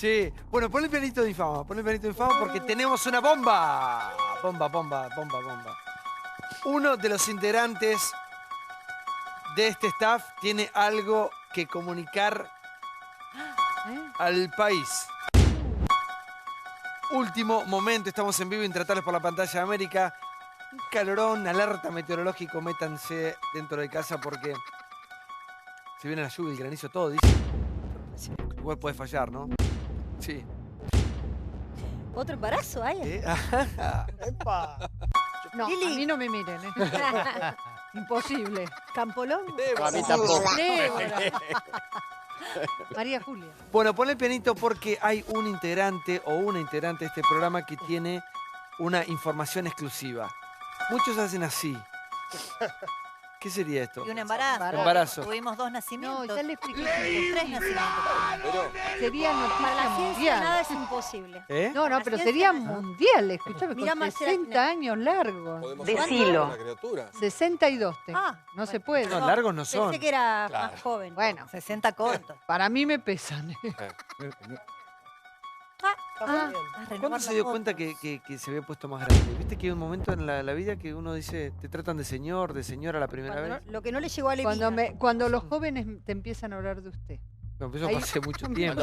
Sí. Bueno, pon el pianito de infama. Pon el pianito de infama porque tenemos una bomba. Bomba. Uno de los integrantes de este staff tiene algo que comunicar al país. Último momento, estamos en vivo, Intratables por la pantalla de América. Un calorón, alerta meteorológico, métanse dentro de casa porque se viene la lluvia, el granizo, todo, dice. Igual puede fallar, ¿no? Sí. ¿Otro embarazo hay? ¡Epa! No, Lili. a mí no me miren, ¿eh? Imposible. ¿Campolón? A mí tampoco. Débora. María Julia. Bueno, pon el pianito porque hay un integrante o una integrante de este programa que tiene una información exclusiva. Muchos hacen así. ¿Qué sería esto? Y un embarazo. Embarazo. Tuvimos 2 nacimientos. No, ya le expliqué. 3 nacimientos. Pero, Sería Para noticia la ciencia nada mundial. es imposible. ¿Eh? No, la pero ciencia sería no es- mundial, escúchame, Mirá, con Marcela, 60 años largos. podemos Decilo. una criatura. 62 tengo. Ah, no bueno. se puede. No, largos no son. Pensé que era Claro. más joven. Bueno, 60 cortos. para mí me pesan. Ah, ¿Cuándo se dio cuenta que se había puesto más grande? ¿Viste que hay un momento en la vida que uno dice, te tratan de señora la primera Cuando vez? no- lo que no le llegó a Levina. Cuando los jóvenes te empiezan a hablar de usted. No, pero eso ahí- hace mucho tiempo.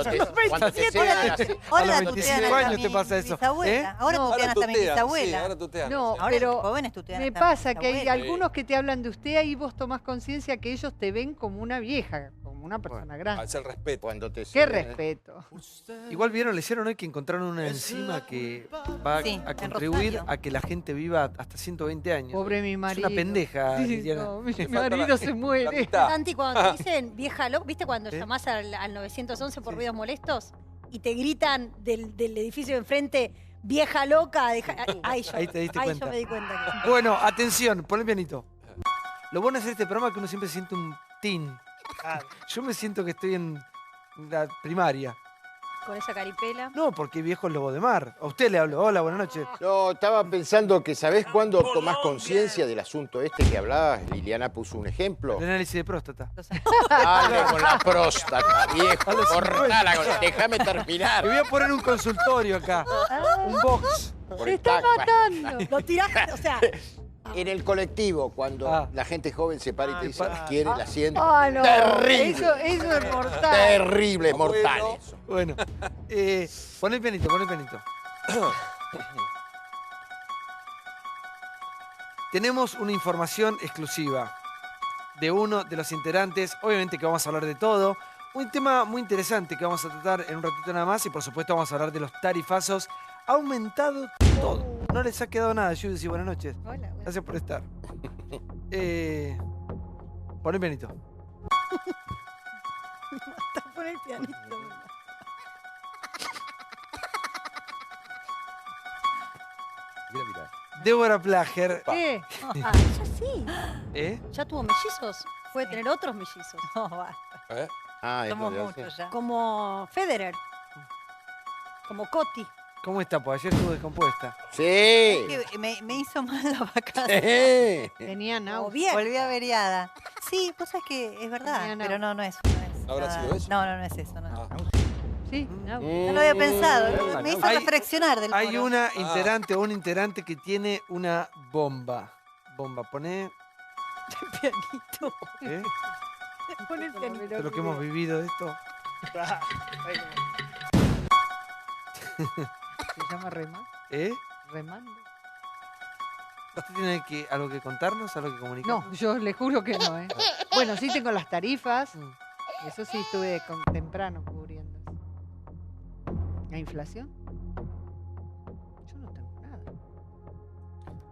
Cuando te Ahora sean así. Ahora A los la 25 tutean hasta años mi te pasa eso, bisabuela. ¿eh? Ahora No, tutean hasta mi tutean, bisabuela. sí, ahora tutean. No, Ahora pero los jóvenes tutean me hasta mi pasa que hay bisabuela. algunos que te hablan de usted, ahí vos tomás conciencia que ellos te ven como una vieja, como una persona grande. Hacer respeto. Cuando te Qué sean, respeto. Igual vieron, leyeron hoy que encontraron una enzima que va Sí, a en contribuir Rosario. a que la gente viva hasta 120 años. Pobre mi Es marido. una pendeja, Sí, Liliana. no, mi falta marido la- se la muere. mitad. Santi, cuando te dicen vieja loca, ¿viste cuando ¿Eh? llamás al 911 por Sí. ruidos molestos? Y te gritan del edificio de enfrente, vieja loca. Ahí yo, Ahí te diste ahí cuenta. yo me di cuenta. Que... Bueno, atención, pon el pianito. Lo bueno de hacer este programa es que uno siempre siente un teen. Yo me siento que estoy en la primaria. Con esa caripela. No, porque viejo es lobo de mar. A usted le hablo. Hola, buenas noches. No, estaba pensando que ¿sabés cuándo tomás conciencia del asunto este que hablabas? Liliana puso un ejemplo. El análisis de próstata. Dale con la próstata, viejo. A los Cortala, déjame terminar. Le voy a poner un consultorio acá. Un box. ¡Se está matando! Lo tiraste, o sea, En el colectivo, cuando Ah. la gente joven se para y te dice, para. quiere el asiento. ¡Ah, no! Terrible. Eso es mortal. Terrible, mortal Bueno. eso. Bueno, pon el pianito, pon el pianito. Tenemos una información exclusiva de uno de los integrantes. Obviamente que vamos a hablar de todo. Un tema muy interesante que vamos a tratar en un ratito nada más. Y por supuesto vamos a hablar de los tarifazos. Ha aumentado todo. No les ha quedado nada. Judy, buenas noches. hola, Gracias por estar. Pon el pianito. pon el pianito. Mira, mira. Débora Plager. ¿Qué? Ah, ya sí. ¿Eh? ¿Ya tuvo mellizos? Puede tener otros mellizos. No, basta. ¿Eh? Ah, es Somos lo de muchos hace. ya. Como Federer. Como Coti. ¿Cómo está? Pues ayer estuvo descompuesta. Sí. Que me hizo mal la vacación. Tenían O auto. bien. Volví averiada. Sí, pues es que es verdad. Tenía Pero náusea. no es. No es ¿No habrá nada. sido eso? No, no es eso. No. Ah. Sí, auto. No lo había pensado. Me hizo Hay- reflexionar del Hay moro. una integrante o un integrante que tiene una bomba. Bomba, poné. Pianito. ¿Eh? Pon el pianito. De lo que hemos vivido de esto. Se llama ¿Eh? remando. ¿Usted tiene algo que contarnos, algo que comunicar? No, yo le juro que no, ¿eh? Bueno, sí tengo las tarifas. Mm. Eso sí estuve temprano cubriendo. ¿La inflación? Yo no tengo nada.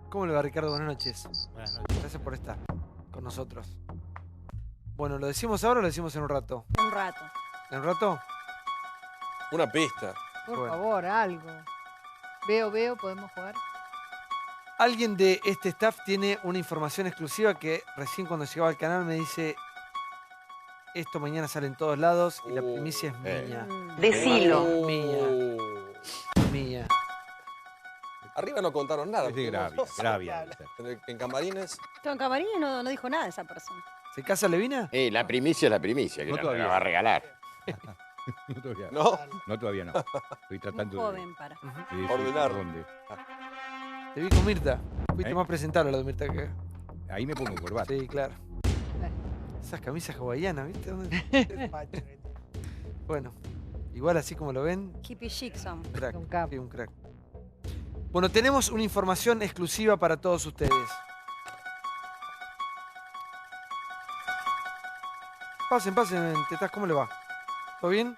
¿Cómo le va, Ricardo? Buenas noches. Buenas noches. Gracias por estar con nosotros. Bueno, ¿lo decimos ahora o lo decimos en un rato? Un rato. ¿En un rato? Una pista. Por Bueno. favor, algo. Veo, podemos jugar. Alguien de este staff tiene una información exclusiva que recién cuando llegaba al canal me dice esto mañana sale en todos lados y la primicia es mía. Decilo. Mía. Mía. Arriba no contaron nada. Es de Gravia. Gravia. En Camarines. En Camarines no dijo nada esa persona. ¿Se casa Levina? La primicia es la primicia, que No la todavía. va a regalar. No todavía. ¿No? No, todavía no. Estoy tratando Joven para. de... Sí, Ordenar. ¿por dónde? Te vi con Mirta. Fuiste ¿Eh? más presentable la de Mirta que... Ahí me pongo corbata. Sí, claro. Esas camisas hawaianas, ¿viste? Bueno, igual así como lo ven, Hippie chic son. crack. Un capo. Sí, un crack. Bueno, tenemos una información exclusiva para todos ustedes. Pasen, tetas, ¿cómo le va? ¿Todo bien?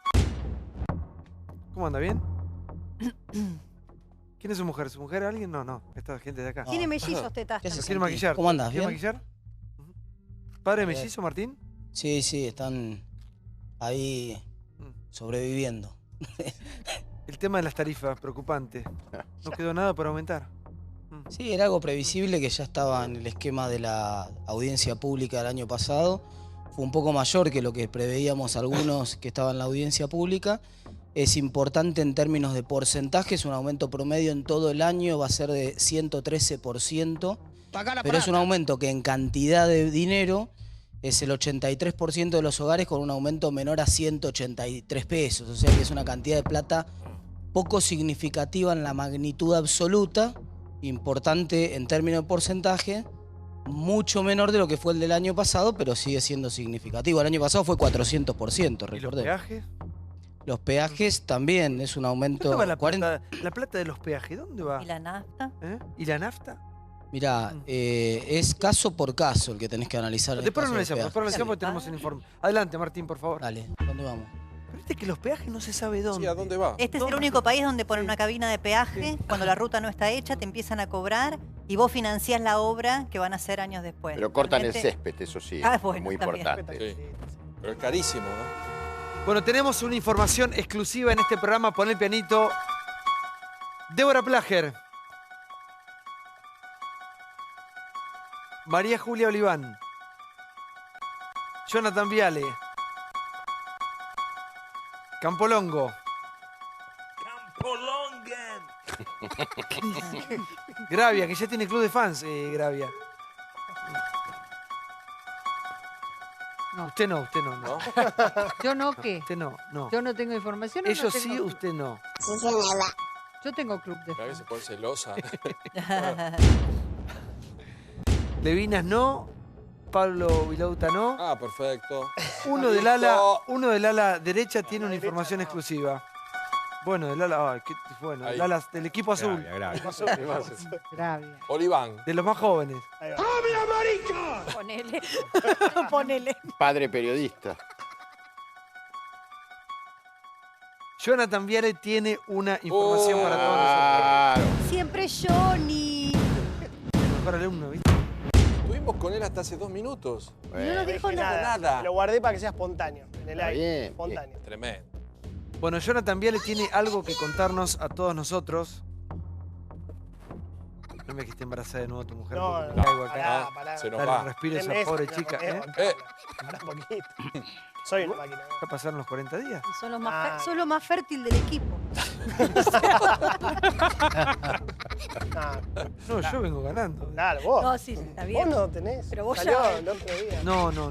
¿Cómo anda? ¿Bien? ¿Quién es su mujer? ¿Su mujer alguien? No, esta gente de acá. Tiene mellizos, tetas. ¿Qué haces, ¿Se quiere Santi? maquillar? ¿Cómo andás? ¿Quiere ¿Bien? maquillar? Ujú. ¿Padre de mellizo, Martín? Sí, están ahí sobreviviendo. El tema de las tarifas, preocupante. No quedó nada por aumentar. Sí, era algo previsible que ya estaba en el esquema de la audiencia pública del año pasado. Fue un poco mayor que lo que preveíamos algunos que estaban en la audiencia pública. Es importante en términos de porcentajes, un aumento promedio en todo el año va a ser de 113%, pero es un aumento que en cantidad de dinero es el 83% de los hogares con un aumento menor a 183 pesos, o sea que es una cantidad de plata poco significativa en la magnitud absoluta, importante en términos de porcentaje, mucho menor de lo que fue el del año pasado, pero sigue siendo significativo. El año pasado fue 400%, ¿Y los recordé. peajes? Los peajes también es un aumento. ¿Dónde va la 40. plata, la plata de los peajes? ¿Dónde va? ¿Y la nafta? ¿Eh? ¿Y la nafta? Mirá, es caso por caso el que tenés que analizar. el Después caso de analizamos, peajes. porque tenemos el informe. Adelante, Martín, por favor. Dale, ¿dónde vamos? Pero viste que los peajes no se sabe dónde. Sí, ¿a dónde va? Este es el único país donde ponen una cabina de peaje. Cuando la ruta no está hecha, te empiezan a cobrar y vos financiás la obra que van a hacer años después. Pero cortan el Realmente- césped, eso sí, Ah, es bueno, muy también. importante. Sí. Pero es carísimo, ¿no? Bueno, tenemos una información exclusiva en este programa. Pon el pianito. Débora Plager. María Julia Oliván. Jonathan Viale. Campolongo. Gravia, que ya tiene club de fans, Gravia. No. Usted no. ¿No? Yo no, ¿qué? Usted no. Yo no tengo información. ¿O no Ellos tengo sí, club? usted no. Yo tengo club de A veces se fans. pone celosa. Levinas no. Pablo Vilauta no. Ah, perfecto. Uno del ala derecha tiene una información exclusiva. Bueno, del ala, Ahí. del ala del equipo azul, Gravia. Gravia. Oliván. de los más jóvenes. Ponele. Ponele. Padre periodista. Jonathan Viale tiene una información para todos nosotros. Claro. Siempre Johnny. El mejor alumno, ¿viste? Estuvimos con él hasta hace 2 minutos. Y no nos dijo nada. Nada. Lo guardé para que sea espontáneo, en el Está aire. bien, Espontáneo. Tremendo. Bueno, Jonathan Viale tiene algo que contarnos a todos nosotros. No me que esté embarazada de nuevo tu mujer. No, porque no, me caigo acá. pará, Ah, pará. se nos Dale va. un respiro a esa Tenés pobre una chica. moneda, ¿Eh? Pará un poquito. Soy una máquina. Ya pasaron los 40 días. Y son los más, Ah. son los más fértil del equipo. Ah, No, yo vengo ganando. claro, vos. No, sí, está Vos bien. no tenés. Pero vos Salió ya- el otro día. No. ¿No?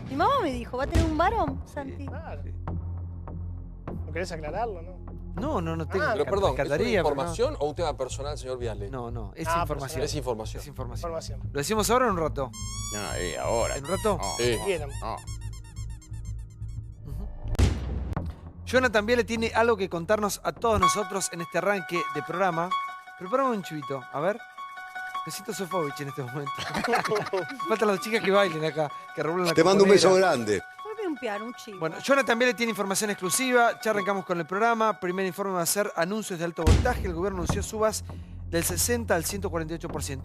Mi mamá me dijo, ¿va a tener un varón, Santi? Claro. ¿No querés aclararlo, no? No tengo. Ah, Pero perdón, ¿es una Rescataría, pero no. información o un tema personal, señor Viale? No, es Ah, información. Es información. Es información. Información. ¿Lo decimos ahora o en un rato? No, ahora. ¿En un rato? No, Sí. Quieran. no. Ujú. Jonathan Viale tiene algo que contarnos a todos nosotros en este arranque de programa. Preparame un chivito, a ver. Necesito Sofovich en este momento. Faltan las chicas que bailen acá, que revuelven la Te mando un beso componera. grande. Vuelve un piano, un chivo. Bueno, Jonathan Viale tiene información exclusiva. Ya arrancamos con el programa. Primer informe va a ser anuncios de alto voltaje. El gobierno anunció subas del 60 al 148%.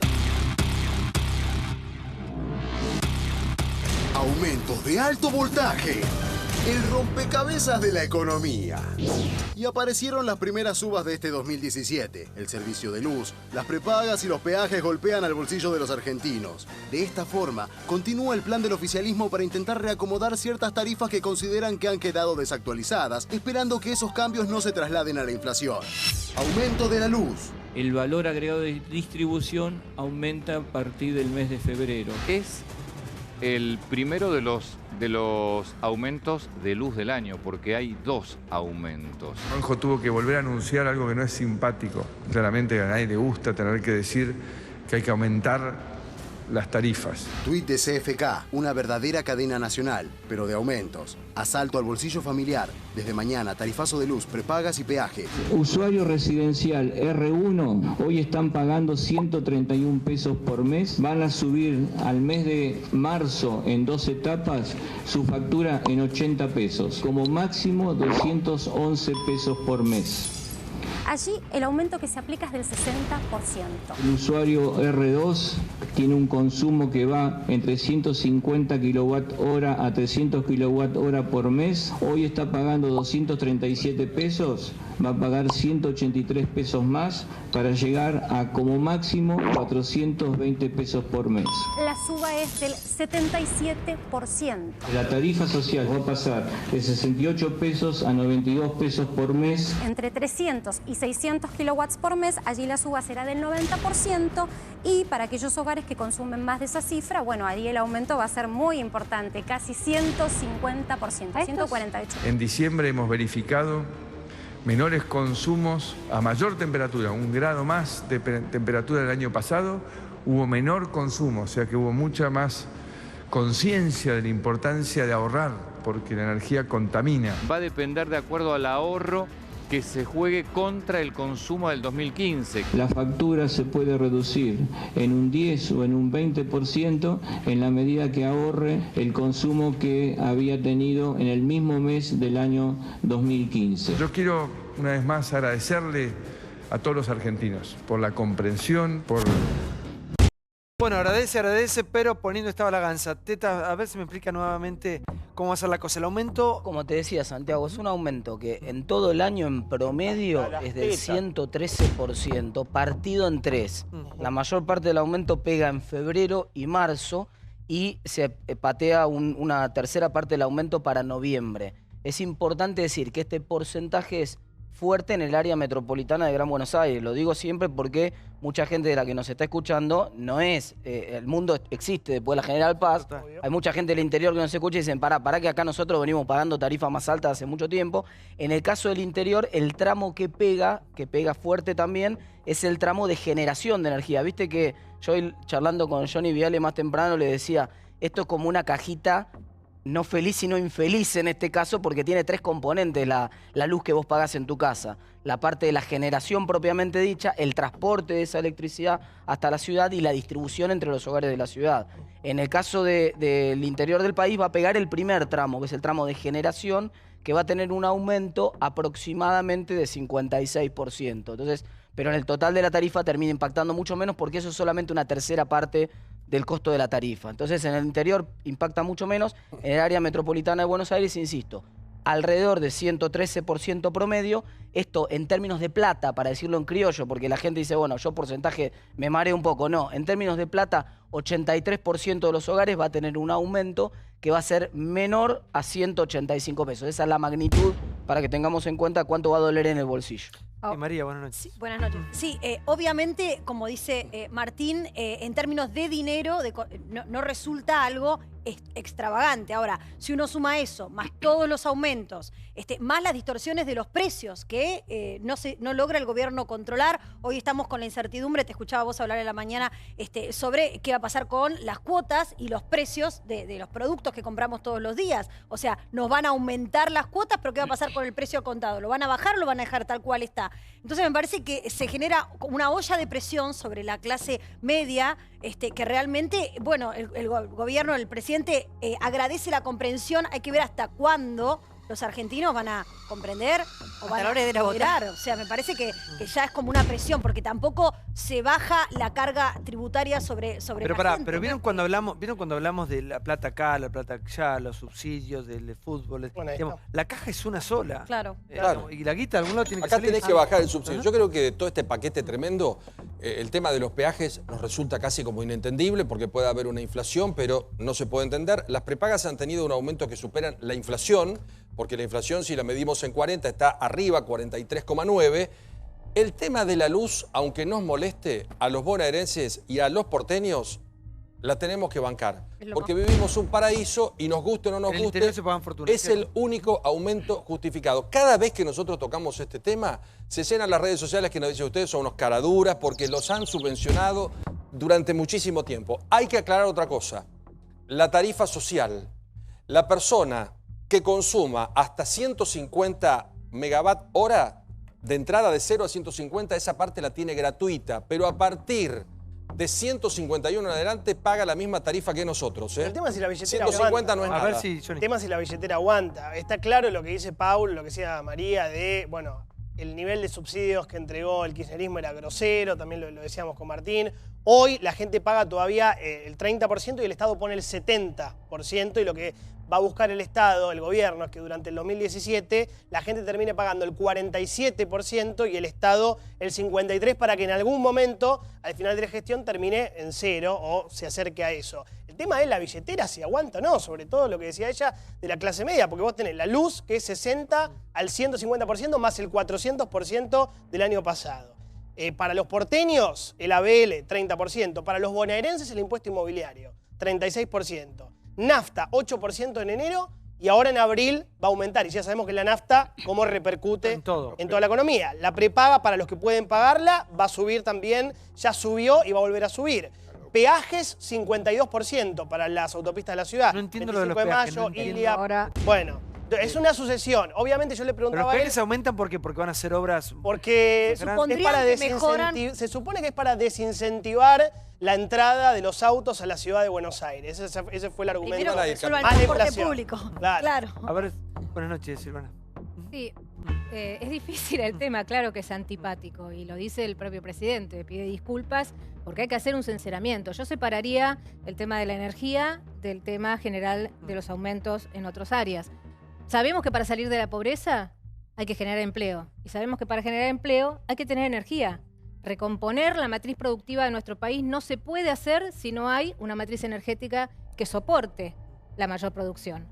Aumentos de alto voltaje. El rompecabezas de la economía. Y aparecieron las primeras subas de este 2017. El servicio de luz, las prepagas y los peajes golpean al bolsillo de los argentinos. De esta forma, continúa el plan del oficialismo para intentar reacomodar ciertas tarifas que consideran que han quedado desactualizadas, esperando que esos cambios no se trasladen a la inflación. Aumento de la luz. El valor agregado de distribución aumenta a partir del mes de febrero. Es el primero de los de los aumentos de luz del año, porque hay 2 aumentos. Juanjo tuvo que volver a anunciar algo que no es simpático. Claramente a nadie le gusta tener que decir que hay que aumentar las tarifas. Tuit de CFK, una verdadera cadena nacional, pero de aumentos. Asalto al bolsillo familiar. Desde mañana, tarifazo de luz, prepagas y peaje. Usuario residencial R1, hoy están pagando 131 pesos por mes. Van a subir al mes de marzo en 2 etapas su factura en 80 pesos. Como máximo 211 pesos por mes. Allí el aumento que se aplica es del 60%. El usuario R2 tiene un consumo que va entre 150 kWh a 300 kWh por mes. Hoy está pagando 237 pesos, va a pagar 183 pesos más para llegar a como máximo 420 pesos por mes. La suba es del 77%. La tarifa social va a pasar de 68 pesos a 92 pesos por mes. Entre 300 y 600 kilowatts por mes, allí la suba será del 90%, y para aquellos hogares que consumen más de esa cifra, bueno, ahí el aumento va a ser muy importante, casi 150%, 148. En diciembre hemos verificado menores consumos a mayor temperatura, 1 grado más de temperatura del año pasado, hubo menor consumo, o sea que hubo mucha más conciencia de la importancia de ahorrar, porque la energía contamina. Va a depender de acuerdo al ahorro que se juegue contra el consumo del 2015. La factura se puede reducir en un 10 o en un 20% en la medida que ahorre el consumo que había tenido en el mismo mes del año 2015. Yo quiero una vez más agradecerle a todos los argentinos por la comprensión, por... Bueno, agradece, pero poniendo esta balanza. Teta, a ver si me explica nuevamente cómo va a ser la cosa. El aumento... Como te decía, Santiago, es un aumento que en todo el año en promedio es del 113%, partido en 3. La mayor parte del aumento pega en febrero y marzo y se patea una tercera parte del aumento para noviembre. Es importante decir que este porcentaje es fuerte en el área metropolitana de Gran Buenos Aires. Lo digo siempre porque mucha gente de la que nos está escuchando no es... el mundo existe después de la General Paz. Hay mucha gente del interior que nos escucha y dicen, pará que acá nosotros venimos pagando tarifas más altas hace mucho tiempo. En el caso del interior, el tramo que pega fuerte también, es el tramo de generación de energía. Viste que yo charlando con Johnny Viale más temprano le decía, esto es como una cajita no feliz sino infeliz en este caso, porque tiene 3 componentes la luz que vos pagás en tu casa. La parte de la generación propiamente dicha, el transporte de esa electricidad hasta la ciudad y la distribución entre los hogares de la ciudad. En el caso del interior del país va a pegar el primer tramo, que es el tramo de generación, que va a tener un aumento aproximadamente de 56%. Entonces, pero en el total de la tarifa termina impactando mucho menos porque eso es solamente una tercera parte del costo de la tarifa. Entonces, en el interior impacta mucho menos. En el área metropolitana de Buenos Aires, insisto, alrededor de 113% promedio. Esto en términos de plata, para decirlo en criollo, porque la gente dice, bueno, yo porcentaje me mareo un poco. No, en términos de plata, 83% de los hogares va a tener un aumento que va a ser menor a 185 pesos. Esa es la magnitud para que tengamos en cuenta cuánto va a doler en el bolsillo. María, buenas noches. Sí, buenas noches. Sí, obviamente, como dice Martín, en términos de dinero, no resulta algo extravagante. Ahora, si uno suma eso, más todos los aumentos, más las distorsiones de los precios que no logra el gobierno controlar. Hoy estamos con la incertidumbre, te escuchaba vos hablar en la mañana, sobre qué va a pasar con las cuotas y los precios de los productos que compramos todos los días. O sea, nos van a aumentar las cuotas, pero ¿qué va a pasar con el precio contado? ¿Lo van a bajar o lo van a dejar tal cual está? Entonces me parece que se genera una olla de presión sobre la clase media, que realmente, bueno, el gobierno, el presidente agradece la comprensión. Hay que ver hasta cuándo los argentinos van a comprender o van a tolerar. O sea, me parece que ya es como una presión, porque tampoco se baja la carga tributaria sobre la gente. Pero ¿vieron cuando hablamos de la plata acá, la plata allá, los subsidios del fútbol? Bueno, digamos, la caja es una sola. Claro. Claro. Y la guita de algún lado tiene que Acá salir. tenés que bajar el subsidio. Yo creo que de todo este paquete tremendo, el tema de los peajes nos resulta casi como inentendible, porque puede haber una inflación, pero no se puede entender. Las prepagas han tenido un aumento que superan la inflación, porque la inflación, si la medimos en 40, está arriba, 43,9. El tema de la luz, aunque nos moleste, a los bonaerenses y a los porteños la tenemos que bancar. Es lo Porque más- vivimos un paraíso y nos guste o no nos En el guste, interior se pagan fortunas, es el único aumento justificado. Cada vez que nosotros tocamos este tema, se llenan las redes sociales que nos dicen ustedes son unos caraduras porque los han subvencionado durante muchísimo tiempo. Hay que aclarar otra cosa. La tarifa social, la persona que consuma hasta 150 megawatt hora de entrada de 0 a 150, esa parte la tiene gratuita, pero a partir de 151 en adelante paga la misma tarifa que nosotros. El tema es si la billetera 150 aguanta. no es A nada. ver si, Johnny. El tema es si la billetera aguanta. Está claro lo que dice Paul, lo que decía María, de, bueno, el nivel de subsidios que entregó el kirchnerismo era grosero, también lo decíamos con Martín. Hoy la gente paga todavía el 30% y el Estado pone el 70%, y lo que va a buscar el Estado, el gobierno, es que durante el 2017 la gente termine pagando el 47% y el Estado el 53%, para que en algún momento, al final de la gestión, termine en cero o se acerque a eso. El tema es la billetera, si aguanta o no, sobre todo lo que decía ella de la clase media, porque vos tenés la luz, que es 60 al 150%, más el 400% del año pasado. Para los porteños, el ABL, 30%. Para los bonaerenses, el impuesto inmobiliario, 36%. Nafta, 8% en enero, y ahora en abril va a aumentar. Y ya sabemos que la nafta, cómo repercute en toda la economía. La prepaga, para los que pueden pagarla, va a subir también, ya subió y va a volver a subir. Peajes, 52% para las autopistas de la ciudad. No entiendo lo de los peajes, no entiendo. Ilia. Bueno, es una sucesión. Obviamente yo le Pero preguntaba los a él... peajes aumentan porque van a hacer obras. Porque Se supondría es para que mejoran. se supone que es para desincentivar la entrada de los autos a la ciudad de Buenos Aires. Ese fue el argumento. Primero, de solo al más la transporte inflación. público. Claro. A ver, buenas noches, Silvana. Sí, es difícil el tema, claro que es antipático, y lo dice el propio presidente, pide disculpas porque hay que hacer un sinceramiento. Yo separaría el tema de la energía del tema general de los aumentos en otras áreas. Sabemos que para salir de la pobreza hay que generar empleo, y sabemos que para generar empleo hay que tener energía. Recomponer la matriz productiva de nuestro país no se puede hacer si no hay una matriz energética que soporte la mayor producción.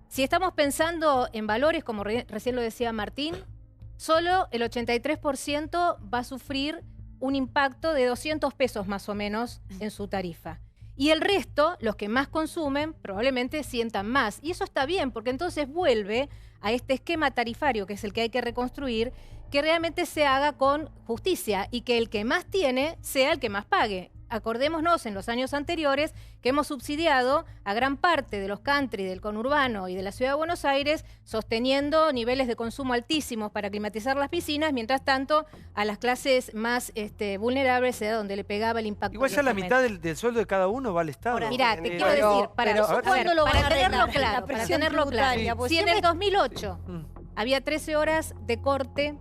Si estamos pensando en valores, como recién lo decía Martín, solo el 83% va a sufrir un impacto de 200 pesos más o menos en su tarifa. Y el resto, los que más consumen, probablemente sientan más. Y eso está bien, porque entonces vuelve a este esquema tarifario, que es el que hay que reconstruir, que realmente se haga con justicia y que el que más tiene sea el que más pague. Acordémonos en los años anteriores que hemos subsidiado a gran parte de los country, del conurbano y de la ciudad de Buenos Aires, sosteniendo niveles de consumo altísimos para climatizar las piscinas, mientras tanto a las clases más vulnerables era donde le pegaba el impacto. Igual ya la mitad del sueldo de cada uno va al Estado. Mirá, te quiero decir, para tenerlo claro, La presión tributaria, pues si en el siempre- 2008 había 13 horas de corte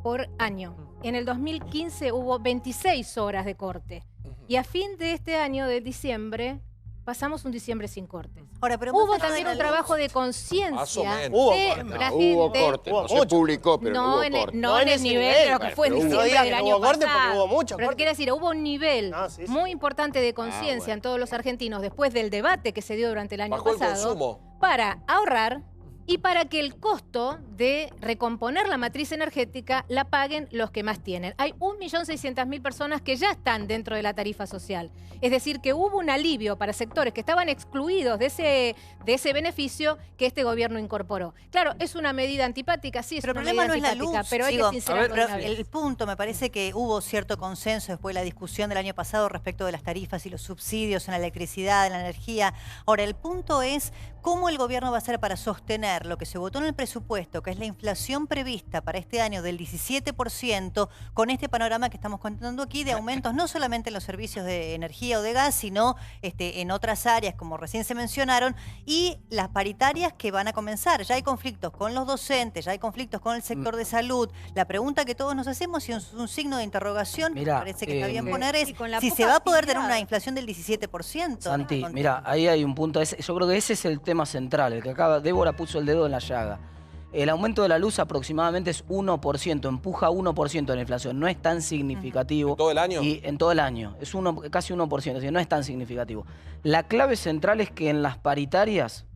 por año, en el 2015 hubo 26 horas de corte. Y a fin de este año, de diciembre, pasamos un diciembre sin cortes. Ahora, pero hubo más allá también de un la trabajo luz. de conciencia Más o de menos. la Hubo gente. corte, no se publicó, pero no hubo corte. No en el nivel de lo que fue en pero hubo. diciembre No diga del que no año hubo corte, porque pasado. hubo mucho Pero corte. quiero decir, hubo un nivel Sí. muy importante de conciencia en todos los argentinos después del debate que se dio durante el año Bajó el pasado consumo. para ahorrar y para que el costo de recomponer la matriz energética la paguen los que más tienen. Hay 1.600.000 personas que ya están dentro de la tarifa social. Es decir, que hubo un alivio para sectores que estaban excluidos de ese beneficio que este gobierno incorporó. Claro, es una medida antipática, sí, es Pero el una problema medida no es la antipática, luz, pero hay digo, que sincerarlo de pero una vez. el punto, me parece que hubo cierto consenso después de la discusión del año pasado respecto de las tarifas y los subsidios en la electricidad, en la energía. Ahora, el punto es cómo el gobierno va a hacer para sostener lo que se votó en el presupuesto, que es la inflación prevista para este año del 17%, con este panorama que estamos contando aquí de aumentos no solamente en los servicios de energía o de gas, sino en otras áreas, como recién se mencionaron, y las paritarias que van a comenzar. Ya hay conflictos con los docentes, ya hay conflictos con el sector de salud. La pregunta que todos nos hacemos, y es un signo de interrogación, Mirá, me parece que está bien poner, es y con la si poca se va a poder tener actividad. una inflación del 17%. Santi, mira, ahí hay un punto. Yo creo que ese es el tema central, el que acaba. Débora puso el dedo en la llaga. El aumento de la luz aproximadamente es 1%, empuja 1% en la inflación. No es tan significativo. ¿Todo el año? Y en todo el año. Es casi 1%, así que no es tan significativo. La clave central es que en las paritarias,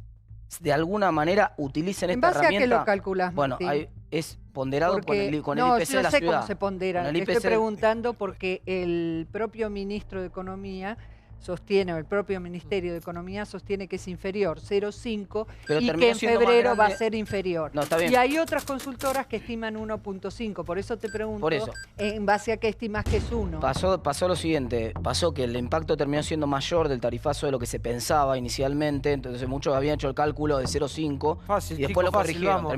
de alguna manera, utilicen ¿En esta base a qué herramienta. lo calculás, Bueno, Martín? es ponderado con el IPC no, de yo la sé ciudad. cómo se pondera. Con el Te estoy IPC preguntando porque el propio ministro de Economía sostiene, o el propio Ministerio de Economía sostiene que es inferior, 0,5, Pero y terminó que en siendo más febrero va a grande. ser inferior. No, está bien. Y hay otras consultoras que estiman 1,5. Por eso te pregunto, Por eso. ¿en base a qué estimas que es 1? Pasó lo siguiente, pasó que el impacto terminó siendo mayor del tarifazo de lo que se pensaba inicialmente, entonces muchos habían hecho el cálculo de 0,5 Fácil, y después chico, lo fácil, corrigieron. vamos.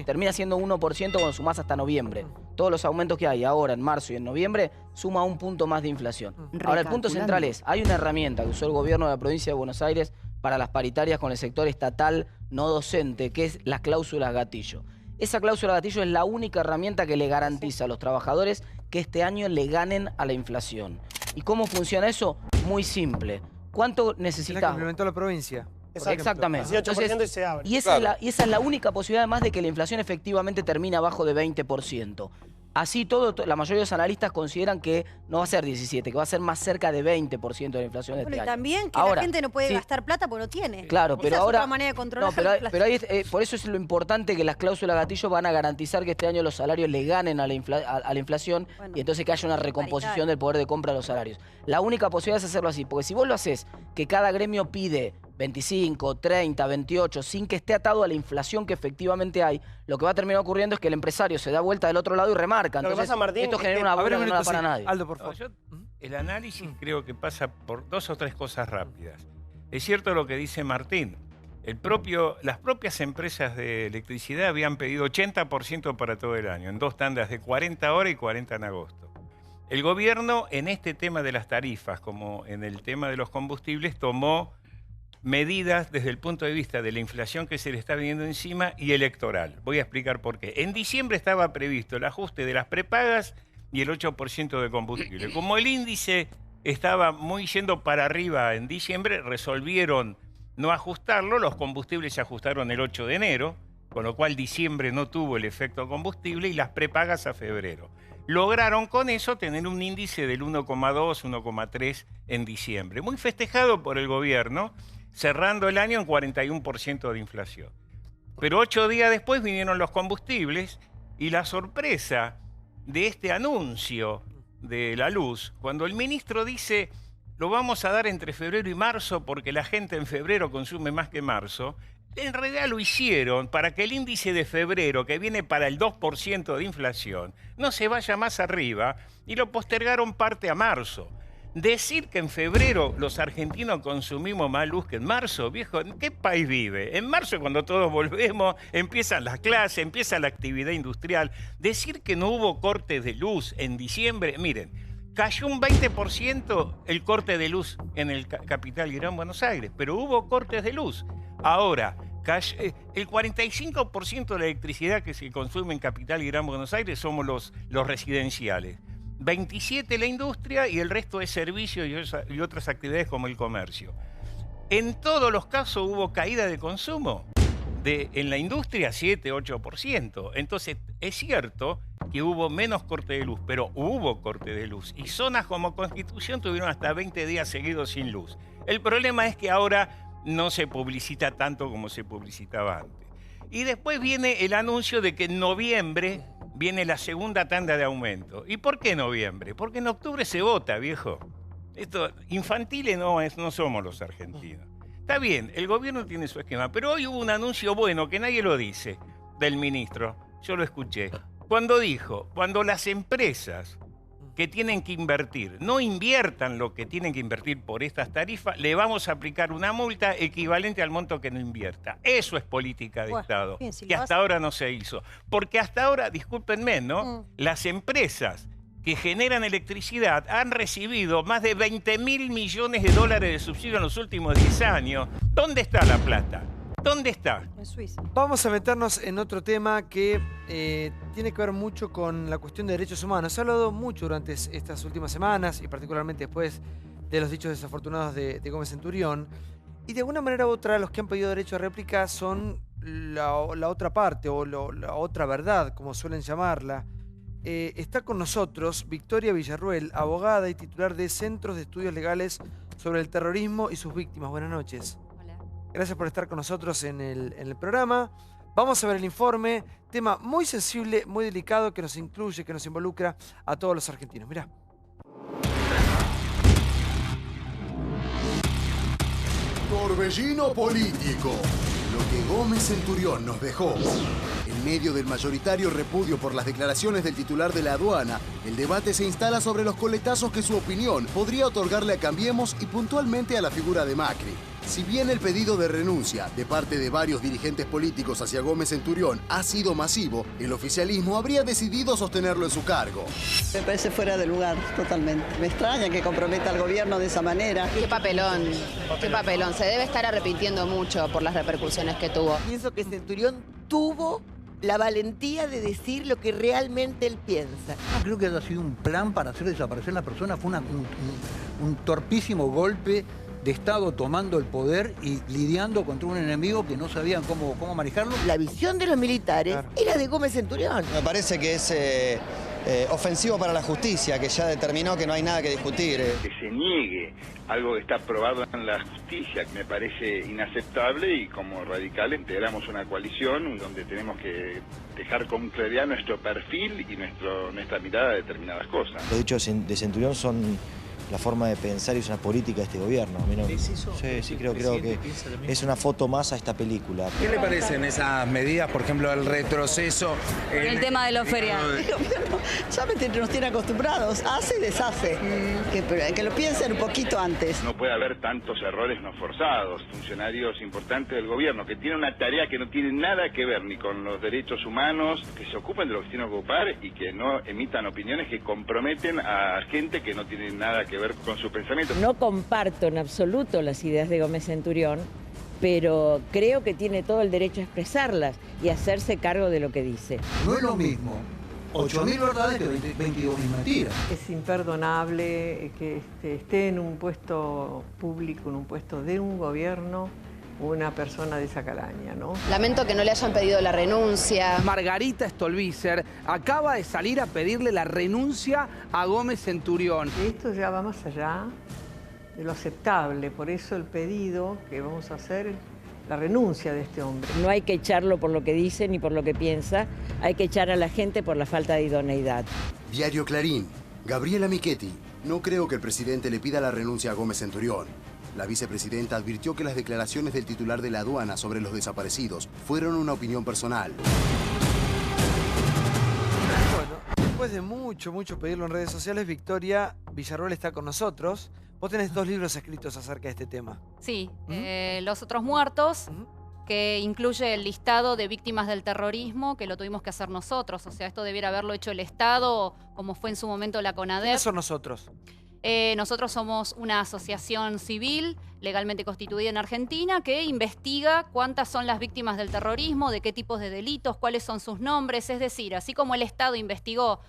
Termina siendo 1% cuando sumás hasta noviembre. Todos los aumentos que hay ahora en marzo y en noviembre suma un punto más de inflación. Ahora el punto central es, hay una herramienta que usó el gobierno de la provincia de Buenos Aires para las paritarias con el sector estatal no docente, que es las cláusulas gatillo. Esa cláusula gatillo es la única herramienta que le garantiza a los trabajadores que este año le ganen a la inflación. ¿Y cómo funciona eso? Muy simple. ¿Cuánto necesitamos? La que implementó la provincia. Exactamente. 18% y se abre. Y esa es la única posibilidad, además de que la inflación efectivamente termine abajo de 20%. Así la mayoría de los analistas consideran que no va a ser 17, que va a ser más cerca de 20% de la inflación de Bueno, este y año. también que Ahora, la gente no puede sí, gastar plata porque no tiene. Claro, pero Esa ahora... es otra manera de controlar No, pero, la inflación. pero ahí por eso es lo importante que las cláusulas gatillo van a garantizar que este año los salarios le ganen a la inflación y entonces que haya una recomposición del poder de compra de los salarios. La única posibilidad es hacerlo así, porque si vos lo haces, que cada gremio pide 25, 30, 28, sin que esté atado a la inflación que efectivamente hay, lo que va a terminar ocurriendo es que el empresario se da vuelta del otro lado y remarca. Lo que Entonces, pasa, Martín, esto es genera que- una A ver, bola un que no da minuto, para sí. nadie. Aldo, por No, favor. el análisis creo que pasa por dos o tres cosas rápidas. Es cierto lo que dice Martín. Las propias empresas de electricidad habían pedido 80% para todo el año, en dos tandas de 40 ahora y 40 en agosto. El gobierno, en este tema de las tarifas, como en el tema de los combustibles, tomó medidas desde el punto de vista de la inflación que se le está viniendo encima y electoral. Voy a explicar por qué. En diciembre estaba previsto el ajuste de las prepagas y el 8% de combustible. Como el índice estaba muy yendo para arriba en diciembre, resolvieron no ajustarlo, los combustibles se ajustaron el 8 de enero, con lo cual diciembre no tuvo el efecto combustible y las prepagas a febrero. Lograron con eso tener un índice del 1,2, 1,3 en diciembre, muy festejado por el gobierno, cerrando el año en 41% de inflación. Pero 8 días después vinieron los combustibles y la sorpresa de este anuncio de la luz, cuando el ministro dice, lo vamos a dar entre febrero y marzo porque la gente en febrero consume más que marzo, en realidad lo hicieron para que el índice de febrero, que viene para el 2% de inflación, no se vaya más arriba y lo postergaron parte a marzo. Decir que en febrero los argentinos consumimos más luz que en marzo, viejo, ¿en qué país vive? En marzo, cuando todos volvemos, empiezan las clases, empieza la actividad industrial. Decir que no hubo cortes de luz en diciembre, miren, cayó un 20% el corte de luz en el capital Gran Buenos Aires, pero hubo cortes de luz. Ahora, el 45% de la electricidad que se consume en capital y Gran Buenos Aires somos los residenciales. 27% la industria y el resto es servicios y otras actividades como el comercio. En todos los casos hubo caída de consumo. En la industria 7-8%. Entonces es cierto que hubo menos corte de luz, pero hubo corte de luz. Y zonas como Constitución tuvieron hasta 20 días seguidos sin luz. El problema es que ahora no se publicita tanto como se publicitaba antes. Y después viene el anuncio de que en noviembre viene la segunda tanda de aumento. ¿Y por qué noviembre? Porque en octubre se vota, viejo. Esto, infantiles no somos los argentinos. Está bien, el gobierno tiene su esquema, pero hoy hubo un anuncio bueno que nadie lo dice del ministro. Yo lo escuché. Cuando dijo, cuando las empresas que tienen que invertir no inviertan lo que tienen que invertir por estas tarifas, le vamos a aplicar una multa equivalente al monto que no invierta. Eso es política de Estado, bien, si que lo hasta hace- ahora no se hizo. Porque hasta ahora, discúlpenme, ¿no? Las empresas que generan electricidad han recibido más de 20.000 millones de dólares de subsidio en los últimos 10 años. ¿Dónde está la plata? ¿Dónde está? En Suiza. Vamos a meternos en otro tema que tiene que ver mucho con la cuestión de derechos humanos. Se ha hablado mucho durante estas últimas semanas y particularmente después de los dichos desafortunados de Gómez Centurión. Y de alguna manera u otra, los que han pedido derecho a réplica son la otra parte o la otra verdad, como suelen llamarla. Está con nosotros Victoria Villarruel, abogada y titular de Centros de Estudios Legales sobre el Terrorismo y sus Víctimas. Buenas noches. Gracias por estar con nosotros en el programa. Vamos a ver el informe, tema muy sensible, muy delicado, que nos incluye, que nos involucra a todos los argentinos. Mirá. torbellino político. Lo que Gómez Centurión nos dejó. En medio del mayoritario repudio por las declaraciones del titular de la aduana, el debate se instala sobre los coletazos que su opinión podría otorgarle a Cambiemos y puntualmente a la figura de Macri. Si bien el pedido de renuncia de parte de varios dirigentes políticos hacia Gómez Centurión ha sido masivo, el oficialismo habría decidido sostenerlo en su cargo. Me parece fuera de lugar, totalmente. Me extraña que comprometa al gobierno de esa manera. Qué papelón, qué papelón. Se debe estar arrepintiendo mucho por las repercusiones que tuvo. Pienso que Centurión tuvo la valentía de decir lo que realmente él piensa. No creo que haya sido un plan para hacer desaparecer la persona, fue un torpísimo golpe de Estado tomando el poder y lidiando contra un enemigo que no sabían cómo manejarlo. La visión de los militares era de Gómez Centurión. Me parece que es ofensivo para la justicia, que ya determinó que no hay nada que discutir. Que se niegue algo que está aprobado en la justicia, me parece inaceptable, y como radicales integramos una coalición donde tenemos que dejar con claridad nuestro perfil y nuestra mirada a determinadas cosas. Los dichos de Centurión son la forma de pensar y es una política de este gobierno. A mí no, ¿Es eso? Sí, creo que es una foto más a esta película. ¿Qué le parecen esas medidas, por ejemplo, el retroceso? El tema de los feriados. Ya nos tiene acostumbrados, hace y deshace. Que lo piensen un poquito antes. No puede haber tantos errores no forzados. Funcionarios importantes del gobierno que tienen una tarea que no tiene nada que ver ni con los derechos humanos, que se ocupen de lo que tienen que ocupar y que no emitan opiniones que comprometen a gente que no tiene nada que ver con su pensamiento. No comparto en absoluto las ideas de Gómez Centurión, pero creo que tiene todo el derecho a expresarlas y a hacerse cargo de lo que dice. No es lo mismo 8.000 verdades que 22.000 mentiras. Es imperdonable que esté en un puesto público, en un puesto de un gobierno, una persona de esa calaña, ¿no? Lamento que no le hayan pedido la renuncia. Margarita Stolbizer acaba de salir a pedirle la renuncia a Gómez Centurión. Esto ya va más allá de lo aceptable, por eso el pedido que vamos a hacer, la renuncia de este hombre. No hay que echarlo por lo que dice ni por lo que piensa, hay que echar a la gente por la falta de idoneidad. Diario Clarín. Gabriela Michetti. No creo que el presidente le pida la renuncia a Gómez Centurión. La vicepresidenta advirtió que las declaraciones del titular de la aduana sobre los desaparecidos fueron una opinión personal. Bueno, después de mucho pedirlo en redes sociales, Victoria Villarroel está con nosotros. Vos tenés 2 libros escritos acerca de este tema. Sí, Los otros muertos, que incluye el listado de víctimas del terrorismo, que lo tuvimos que hacer nosotros. O sea, esto debiera haberlo hecho el Estado, como fue en su momento la CONADEP. ¿Quiénes son nosotros? Nosotros somos una asociación civil legalmente constituida en Argentina que investiga cuántas son las víctimas del terrorismo, de qué tipos de delitos, cuáles son sus nombres. Es decir, así como el Estado investigó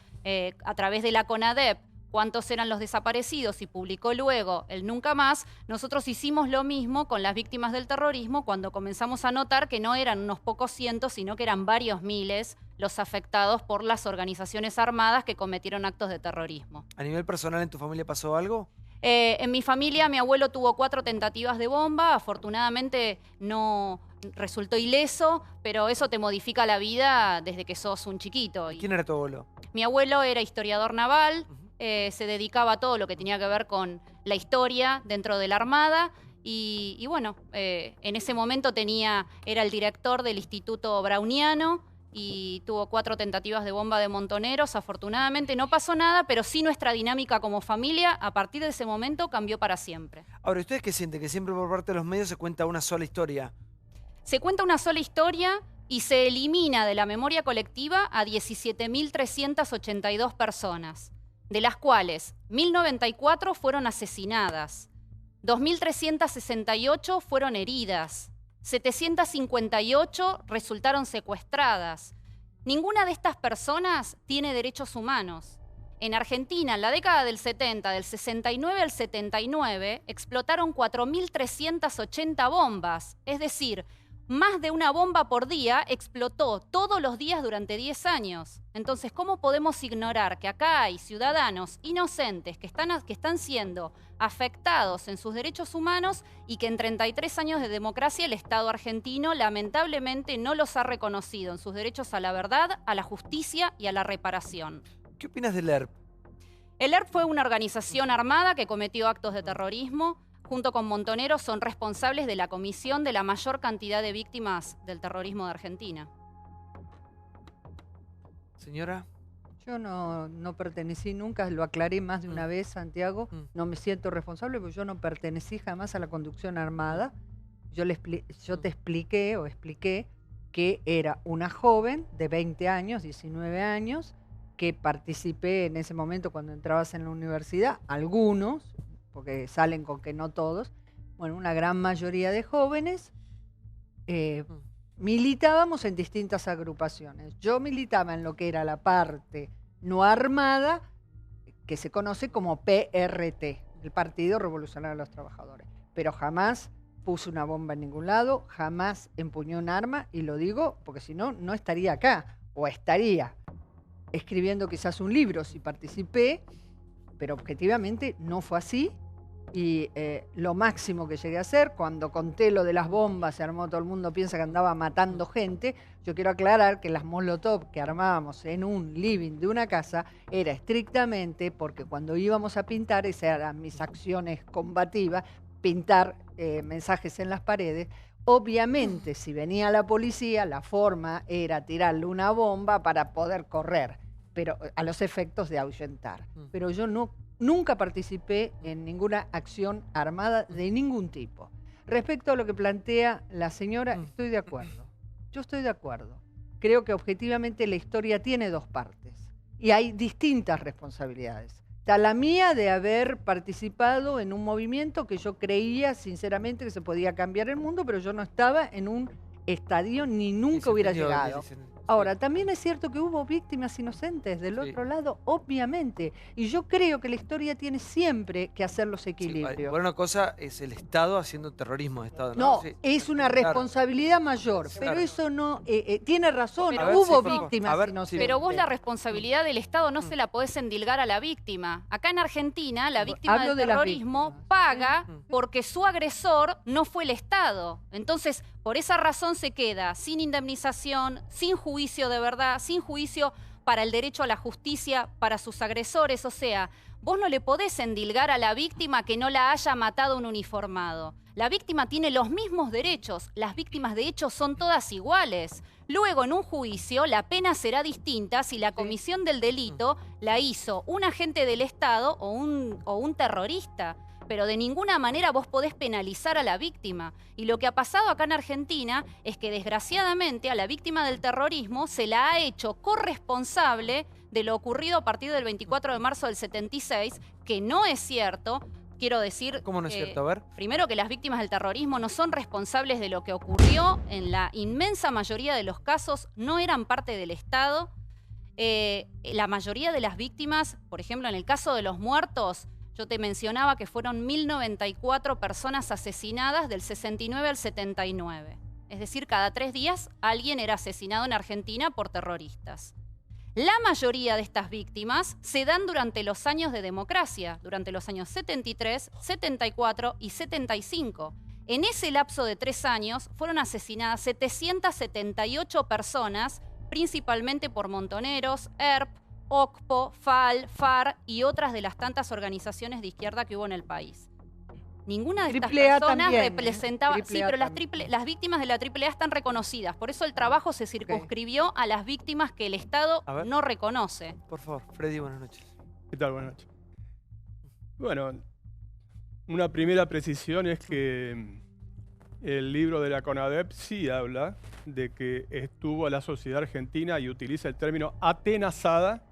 a través de la CONADEP cuántos eran los desaparecidos y publicó luego el nunca más, nosotros hicimos lo mismo con las víctimas del terrorismo cuando comenzamos a notar que no eran unos pocos cientos, sino que eran varios miles los afectados por las organizaciones armadas que cometieron actos de terrorismo. ¿A nivel personal en tu familia pasó algo? En mi familia, mi abuelo tuvo 4 tentativas de bomba, afortunadamente no resultó ileso, pero eso te modifica la vida desde que sos un chiquito. ¿Quién era tu abuelo? Mi abuelo era historiador naval, se dedicaba a todo lo que tenía que ver con la historia dentro de la Armada y bueno, en ese momento era el director del Instituto Browniano y tuvo 4 tentativas de bomba de montoneros. Afortunadamente no pasó nada, pero sí nuestra dinámica como familia a partir de ese momento cambió para siempre. Ahora, ¿ustedes qué sienten? Que siempre por parte de los medios se cuenta una sola historia. Se cuenta una sola historia y se elimina de la memoria colectiva a 17.382 personas, de las cuales 1.094 fueron asesinadas, 2.368 fueron heridas, 758 resultaron secuestradas. Ninguna de estas personas tiene derechos humanos. En Argentina, en la década del 70, del 69 al 79, explotaron 4.380 bombas, es decir, más de una bomba por día explotó todos los días durante 10 años. Entonces, ¿cómo podemos ignorar que acá hay ciudadanos inocentes que están siendo afectados en sus derechos humanos y que en 33 años de democracia el Estado argentino lamentablemente no los ha reconocido en sus derechos a la verdad, a la justicia y a la reparación? ¿Qué opinas del ERP? El ERP fue una organización armada que cometió actos de terrorismo. junto con Montoneros, son responsables de la comisión de la mayor cantidad de víctimas del terrorismo de Argentina. Señora. Yo no pertenecí nunca, lo aclaré más de una vez, Santiago. No me siento responsable porque yo no pertenecí jamás a la conducción armada. Yo te expliqué que era una joven de 20 años, 19 años, que participé en ese momento cuando entrabas en la universidad, algunos, porque salen con que no todos, bueno, una gran mayoría de jóvenes, militábamos en distintas agrupaciones. Yo militaba en lo que era la parte no armada, que se conoce como PRT, el Partido Revolucionario de los Trabajadores. Pero jamás puse una bomba en ningún lado, jamás empuñé un arma, y lo digo porque si no, no estaría acá, o estaría escribiendo quizás un libro si participé, pero objetivamente no fue así. Y lo máximo que llegué a hacer, cuando conté lo de las bombas, se armó, todo el mundo piensa que andaba matando gente. Yo quiero aclarar que las Molotov que armábamos en un living de una casa era estrictamente porque cuando íbamos a pintar, esas eran mis acciones combativas, pintar mensajes en las paredes. Obviamente, si venía la policía, la forma era tirarle una bomba para poder correr, pero a los efectos de ahuyentar. Pero yo nunca participé en ninguna acción armada de ningún tipo. Respecto a lo que plantea la señora, estoy de acuerdo. Yo estoy de acuerdo. Creo que objetivamente la historia tiene dos partes y hay distintas responsabilidades. Está la mía de haber participado en un movimiento que yo creía sinceramente que se podía cambiar el mundo, pero yo no estaba en un estadio ni nunca hubiera llegado. Ahora, también es cierto que hubo víctimas inocentes del otro lado, obviamente. Y yo creo que la historia tiene siempre que hacer los equilibrios. Bueno, una cosa es el Estado haciendo terrorismo de Estado. No, es una responsabilidad mayor, pero eso no... tiene razón, hubo víctimas inocentes. Pero vos la responsabilidad del Estado no se la podés endilgar a la víctima. Acá en Argentina, la víctima del terrorismo paga porque su agresor no fue el Estado. Entonces, por esa razón se queda sin indemnización, sin juicio de verdad, sin juicio para el derecho a la justicia para sus agresores. O sea, vos no le podés endilgar a la víctima que no la haya matado un uniformado. La víctima tiene los mismos derechos. Las víctimas, de hecho, son todas iguales. Luego, en un juicio, la pena será distinta si la comisión del delito la hizo un agente del Estado o un terrorista. Pero de ninguna manera vos podés penalizar a la víctima. Y lo que ha pasado acá en Argentina es que desgraciadamente a la víctima del terrorismo se la ha hecho corresponsable de lo ocurrido a partir del 24 de marzo del 76, que no es cierto. Quiero decir... ¿Cómo no es cierto? A ver. Primero, que las víctimas del terrorismo no son responsables de lo que ocurrió. En la inmensa mayoría de los casos no eran parte del Estado. La mayoría de las víctimas, por ejemplo, en el caso de los muertos... Yo te mencionaba que fueron 1094 personas asesinadas del 69 al 79. Es decir, cada 3 días alguien era asesinado en Argentina por terroristas. La mayoría de estas víctimas se dan durante los años de democracia, durante los años 73, 74 y 75. En ese lapso de 3 años fueron asesinadas 778 personas, principalmente por Montoneros, ERP, OCPO, FAL, FAR y otras de las tantas organizaciones de izquierda que hubo en el país. Ninguna de estas personas representaba... Sí, pero las víctimas de la AAA están reconocidas. Por eso el trabajo se circunscribió a las víctimas que el Estado no reconoce. Por favor, Freddy, buenas noches. ¿Qué tal? Buenas noches. Bueno, una primera precisión es que el libro de la CONADEP sí habla de que estuvo la sociedad argentina y utiliza el término atenazada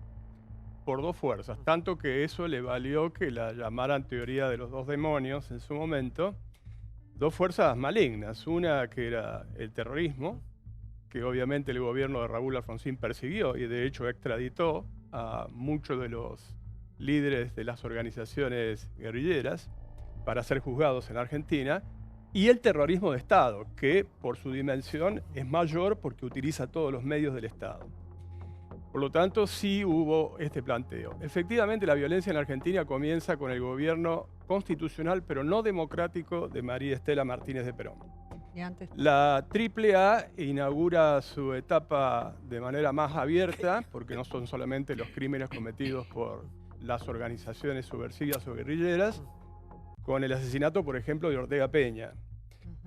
por 2 fuerzas, tanto que eso le valió que la llamaran teoría de los 2 demonios en su momento, 2 fuerzas malignas, una que era el terrorismo, que obviamente el gobierno de Raúl Alfonsín persiguió y de hecho extraditó a muchos de los líderes de las organizaciones guerrilleras para ser juzgados en Argentina, y el terrorismo de Estado, que por su dimensión es mayor porque utiliza todos los medios del Estado. Por lo tanto, sí hubo este planteo. Efectivamente, la violencia en Argentina comienza con el gobierno constitucional, pero no democrático, de María Estela Martínez de Perón. La AAA inaugura su etapa de manera más abierta, porque no son solamente los crímenes cometidos por las organizaciones subversivas o guerrilleras, con el asesinato, por ejemplo, de Ortega Peña.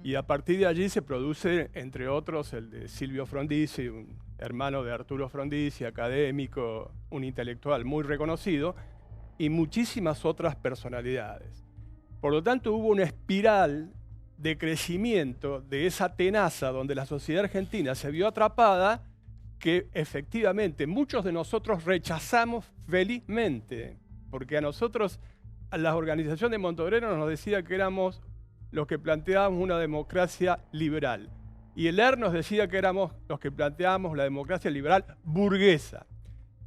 Y a partir de allí se produce, entre otros, el de Silvio Frondizi, un hermano de Arturo Frondizi, académico, un intelectual muy reconocido, y muchísimas otras personalidades. Por lo tanto, hubo una espiral de crecimiento de esa tenaza donde la sociedad argentina se vio atrapada, que efectivamente muchos de nosotros rechazamos felizmente, porque a nosotros, a la organización de Montoneros nos decía que éramos los que planteábamos una democracia liberal, y el ERR nos decía que éramos los que planteábamos la democracia liberal burguesa.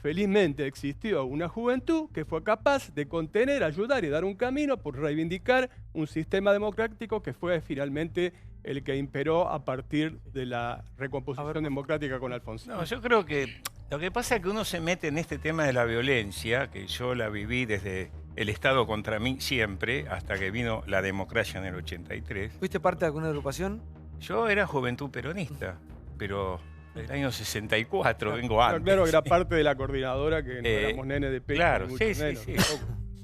Felizmente existió una juventud que fue capaz de contener, ayudar y dar un camino por reivindicar un sistema democrático que fue finalmente el que imperó a partir de la recomposición democrática con Alfonsín. No, yo creo que lo que pasa es que uno se mete en este tema de la violencia, que yo la viví desde el Estado contra mí siempre, hasta que vino la democracia en el 83. ¿Fuiste parte de alguna agrupación? Yo era Juventud Peronista, pero del año 64, vengo antes. Claro que era parte de la coordinadora, que no éramos nenes de pecho. Claro, mucho sí. menos.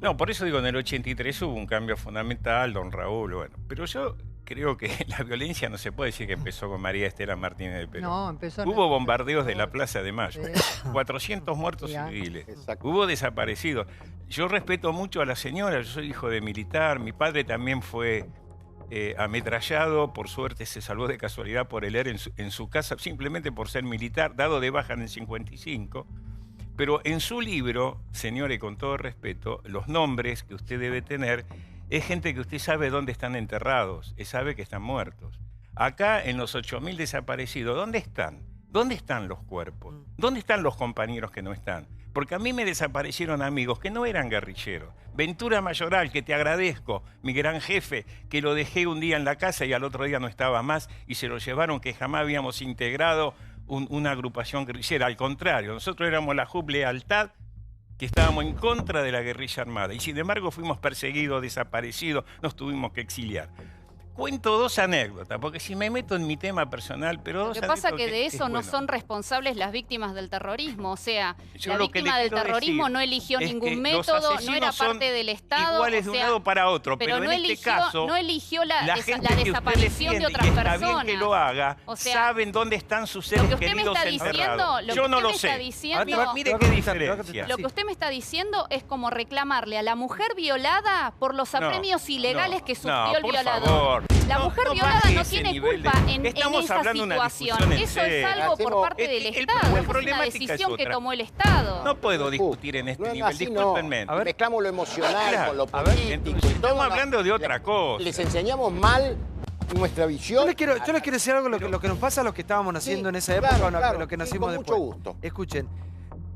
No, por eso digo, en el 83 hubo un cambio fundamental, don Raúl, bueno. Pero yo creo que la violencia no se puede decir que empezó con María Estela Martínez de Perón. No, empezó en Hubo bombardeos de la Plaza de Mayo, 400 muertos civiles, hubo desaparecidos. Yo respeto mucho a la señora, yo soy hijo de militar, mi padre también fue ametrallado, por suerte se salvó de casualidad por el ERR en su casa, simplemente por ser militar, dado de baja en el 55. Pero en su libro, señores, con todo respeto, los nombres que usted debe tener es gente que usted sabe dónde están enterrados, sabe que están muertos. Acá, en los 8.000 desaparecidos, ¿dónde están? ¿Dónde están los cuerpos? ¿Dónde están los compañeros que no están? Porque a mí me desaparecieron amigos que no eran guerrilleros. Ventura Mayoral, que te agradezco, mi gran jefe, que lo dejé un día en la casa y al otro día no estaba más y se lo llevaron, que jamás habíamos integrado una agrupación guerrillera. Al contrario, nosotros éramos la JUP Lealtad, que estábamos en contra de la guerrilla armada. Y sin embargo fuimos perseguidos, desaparecidos, nos tuvimos que exiliar. Cuento dos anécdotas, porque si me meto en mi tema personal, pero Lo que pasa es que de eso no son responsables las víctimas del terrorismo. O sea, la víctima del terrorismo no eligió ningún método, no era parte del Estado. Iguales de un lado para otro, pero no en este caso, no eligió la gente desaparición de otras y está personas. bien que lo haga, O sea, saben dónde están sus seres queridos enterrados. Yo no lo sé. Mire qué diferencia. Lo que usted me está diciendo es como reclamarle a la mujer violada por los apremios ilegales que sufrió el violador. La mujer violada no tiene culpa en esa situación. Eso es algo por parte del Estado. Es una decisión que tomó el Estado. No puedo discutir en este nivel, discúlpenme. Mezclamos lo emocional con lo político. Estamos hablando de otra cosa. Les enseñamos mal nuestra visión. Yo les quiero decir algo lo que nos pasa a los que estábamos naciendo en esa época o lo que nacimos después. Con mucho gusto. Escuchen.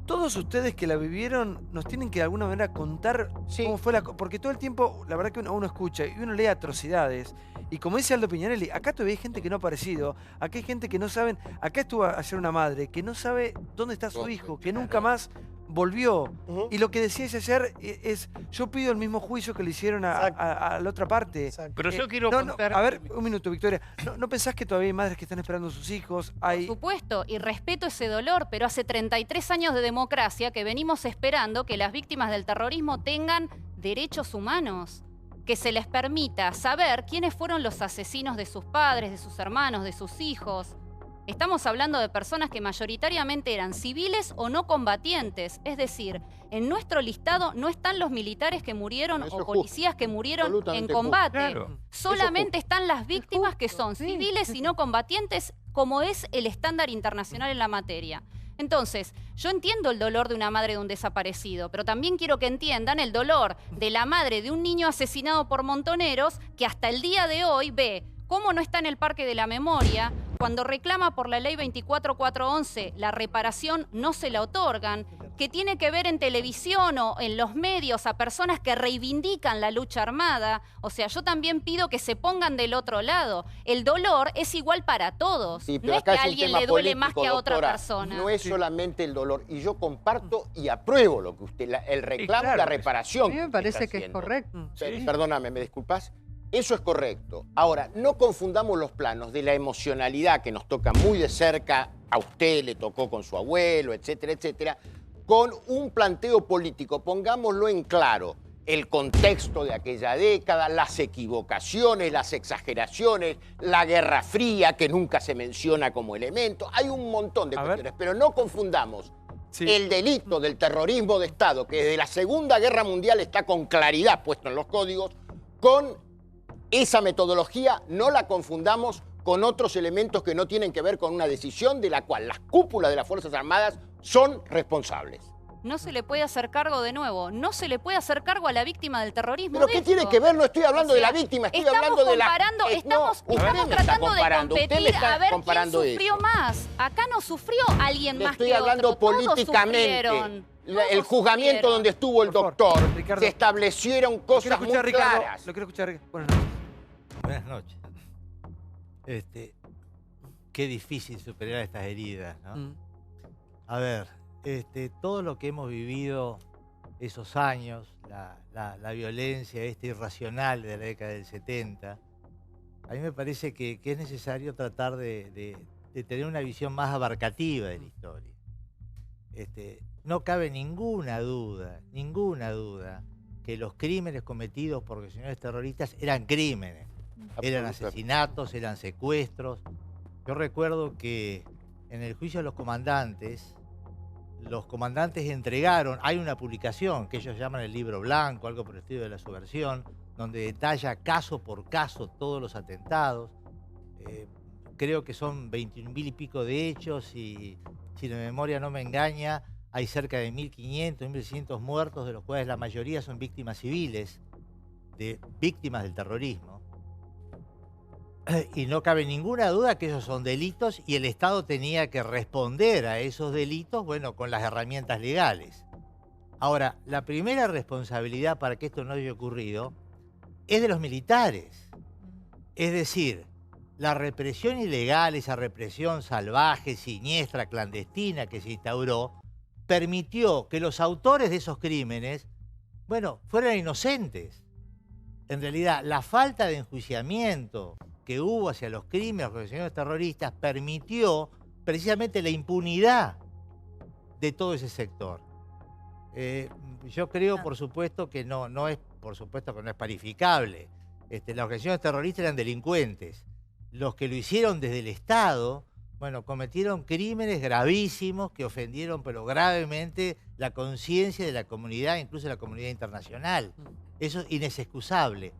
Todos ustedes que la vivieron nos tienen que de alguna manera contar cómo fue la... Porque todo el tiempo, la verdad que uno escucha y uno lee atrocidades. Y como dice Aldo Piñarelli, acá todavía hay gente que no ha aparecido. Acá hay gente que no saben... Acá estuvo ayer una madre que no sabe dónde está su hijo, que nunca más volvió. Y lo que decías ayer es... Yo pido el mismo juicio que le hicieron a la otra parte. Pero yo quiero contar... A ver, un minuto, Victoria. ¿No pensás que todavía hay madres que están esperando a sus hijos? Por supuesto, y respeto ese dolor, pero hace 33 años de democracia que venimos esperando que las víctimas del terrorismo tengan derechos humanos, que se les permita saber quiénes fueron los asesinos de sus padres, de sus hermanos, de sus hijos. Estamos hablando de personas que mayoritariamente eran civiles o no combatientes, es decir, en nuestro listado no están los militares que murieron o policías que murieron en combate. Claro. Solamente están las víctimas que son civiles y no combatientes, como es el estándar internacional en la materia. Entonces, yo entiendo el dolor de una madre de un desaparecido, pero también quiero que entiendan el dolor de la madre de un niño asesinado por Montoneros, que hasta el día de hoy ve cómo no está en el Parque de la Memoria, cuando reclama por la ley 24411 la reparación no se la otorgan, que tiene que ver en televisión o en los medios a personas que reivindican la lucha armada. O sea, yo también pido que se pongan del otro lado. El dolor es igual para todos. Sí, no es que a alguien le duele más que a otra doctora, persona. No es solamente el dolor. Y yo comparto y apruebo lo que usted, el reclamo y la reparación. A mí me parece que es correcto. Perdóname, ¿me disculpas? Eso es correcto. Ahora, no confundamos los planos de la emocionalidad que nos toca muy de cerca, a usted le tocó con su abuelo, etcétera, etcétera, con un planteo político. Pongámoslo en claro. el contexto de aquella década, las equivocaciones, las exageraciones, la Guerra Fría, que nunca se menciona como elemento. Hay un montón de cuestiones, pero no confundamos el delito del terrorismo de Estado, que desde la Segunda Guerra Mundial está con claridad puesto en los códigos, con esa metodología. No la confundamos con otros elementos que no tienen que ver con una decisión de la cual las cúpulas de las Fuerzas Armadas son responsables. No se le puede hacer cargo de nuevo, no se le puede hacer cargo a la víctima del terrorismo. ¿Pero qué tiene que ver? No estoy hablando de la víctima, estoy hablando de la... Estamos tratando de competir a ver quién sufrió más. Acá no sufrió alguien más que otro. Estoy hablando políticamente. El juzgamiento donde estuvo el doctor, se establecieron cosas muy claras. Lo quiero escuchar. Buenas noches. Qué difícil superar estas heridas, ¿no? A ver, todo lo que hemos vivido esos años, la violencia irracional de la década del 70, a mí me parece que es necesario tratar de tener una visión más abarcativa de la historia. No cabe ninguna duda que los crímenes cometidos por organizaciones terroristas eran crímenes. Eran asesinatos, eran secuestros. Yo recuerdo que en el juicio de los comandantes entregaron, hay una publicación que ellos llaman el libro blanco, algo por el estilo de la subversión, donde detalla caso por caso todos los atentados. Creo que son 21.000 y pico de hechos y, si la memoria no me engaña, hay cerca de 1.500, 1.600 muertos, de los cuales la mayoría son víctimas civiles, víctimas del terrorismo. Y no cabe ninguna duda que esos son delitos y el Estado tenía que responder a esos delitos, bueno, con las herramientas legales. Ahora, la primera responsabilidad para que esto no haya ocurrido es de los militares. Es decir, la represión ilegal, esa represión salvaje, siniestra, clandestina que se instauró, permitió que los autores de esos crímenes, bueno, fueran inocentes. En realidad, la falta de enjuiciamiento que hubo hacia los crímenes, las organizaciones terroristas, permitió precisamente la impunidad de todo ese sector. Yo creo, por supuesto, que no es parificable. Las organizaciones terroristas eran delincuentes. Los que lo hicieron desde el Estado, bueno, cometieron crímenes gravísimos que ofendieron, pero gravemente, la conciencia de la comunidad, incluso de la comunidad internacional. Eso es inexcusable.